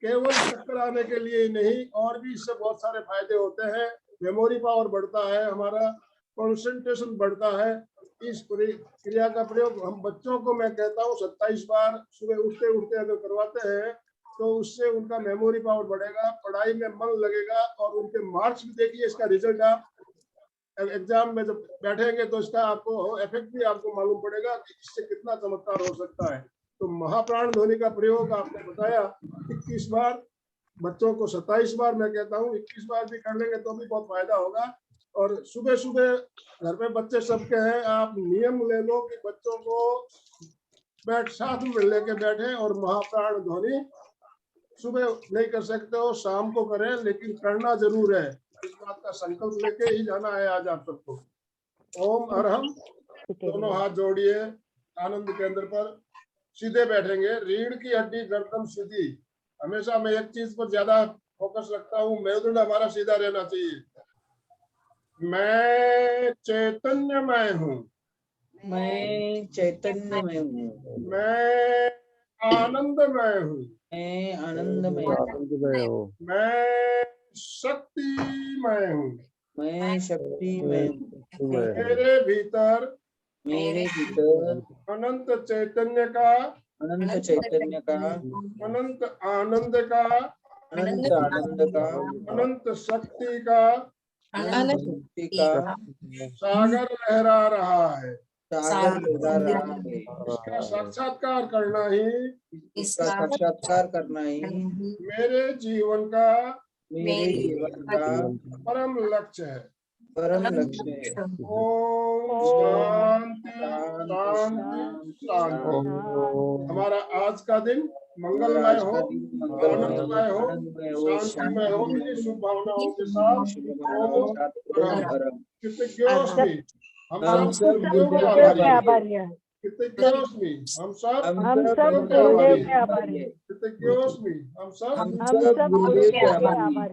S1: केवल चक्कर आने के लिए नहीं, और भी इससे बहुत सारे फायदे होते हैं। मेमोरी पावर बढ़ता है, हमारा कंसंट्रेशन बढ़ता है। इस क्रिया का प्रयोग हम बच्चों को, मैं कहता हूँ 27 बार सुबह उठते उठते अगर करवाते हैं तो उससे उनका मेमोरी पावर बढ़ेगा, पढ़ाई में मन लगेगा और उनके मार्क्स भी देखिए। इसका रिजल्ट आप एग्जाम में जब बैठेंगे तो इसका आपको इफेक्ट भी आपको मालूम पड़ेगा कि इससे कितना चमत्कार हो सकता है। तो महाप्राण ध्वनि का प्रयोग आपने बताया 21 बार, बच्चों को 27 बार, मैं कहता हूँ 21 बार भी कर लेंगे तो भी बहुत फायदा होगा। और सुबह सुबह घर में बच्चे सबके हैं, आप नियम ले लो कि बच्चों को साथ में लेके बैठे और महाप्राण ध्वनि सुबह नहीं कर सकते हो शाम को करें, लेकिन करना जरूर है। इस बात का संकल्प लेके ही जाना है आज आप सबको। ओम अरहम, दोनों हाथ जोड़िए, आनंद केंद्र पर सीधे बैठेंगे, रीढ़ की हड्डी गर्दन सीधी। हमेशा मैं एक चीज पर ज्यादा फोकस रखता हूँ, मेरुदंड हमारा सीधा रहना चाहिए। मैं चैतन्यमय हूँ,
S5: मैं चैतन्यमय हूँ,
S1: मैं आनंदमय हूँ,
S5: मैं आनंदमय हूँ,
S1: मैं शक्तिमय हूँ,
S5: मैं शक्तिमय हूँ,
S1: मेरे भीतर
S5: मेरे भीतर
S1: अनंत चैतन्य का,
S5: अनंत चैतन्य का,
S1: अनंत आनंद का,
S5: अनंत आनंद का,
S1: अनंत शक्ति का,
S3: अनंत
S5: मुक्ति का
S1: सागर लहरा रहा है।
S5: सागर लहरा रहा है।
S1: इसका साक्षात्कार करना ही
S5: इसका साक्षात्कार करना ही
S1: मेरे जीवन का
S5: मेरे जीवन का
S1: परम लक्ष्य है।
S5: परम लक्ष्य है।
S1: ओम शांति शांति शांति। हमारा आज का दिन मंगलमय हो, आनंदमय हो, शांतिमय हो। इन्हीं शुभ भावनाओं के साथ कृतज्ञोस्मि। हम सब गुरुदेव के आभारी हैं। कृतज्ञोस्मि। हम सब गुरुदेव के आभारी हैं। कृतज्ञोस्मि। हम सब
S5: गुरुदेव के आभारी हैं।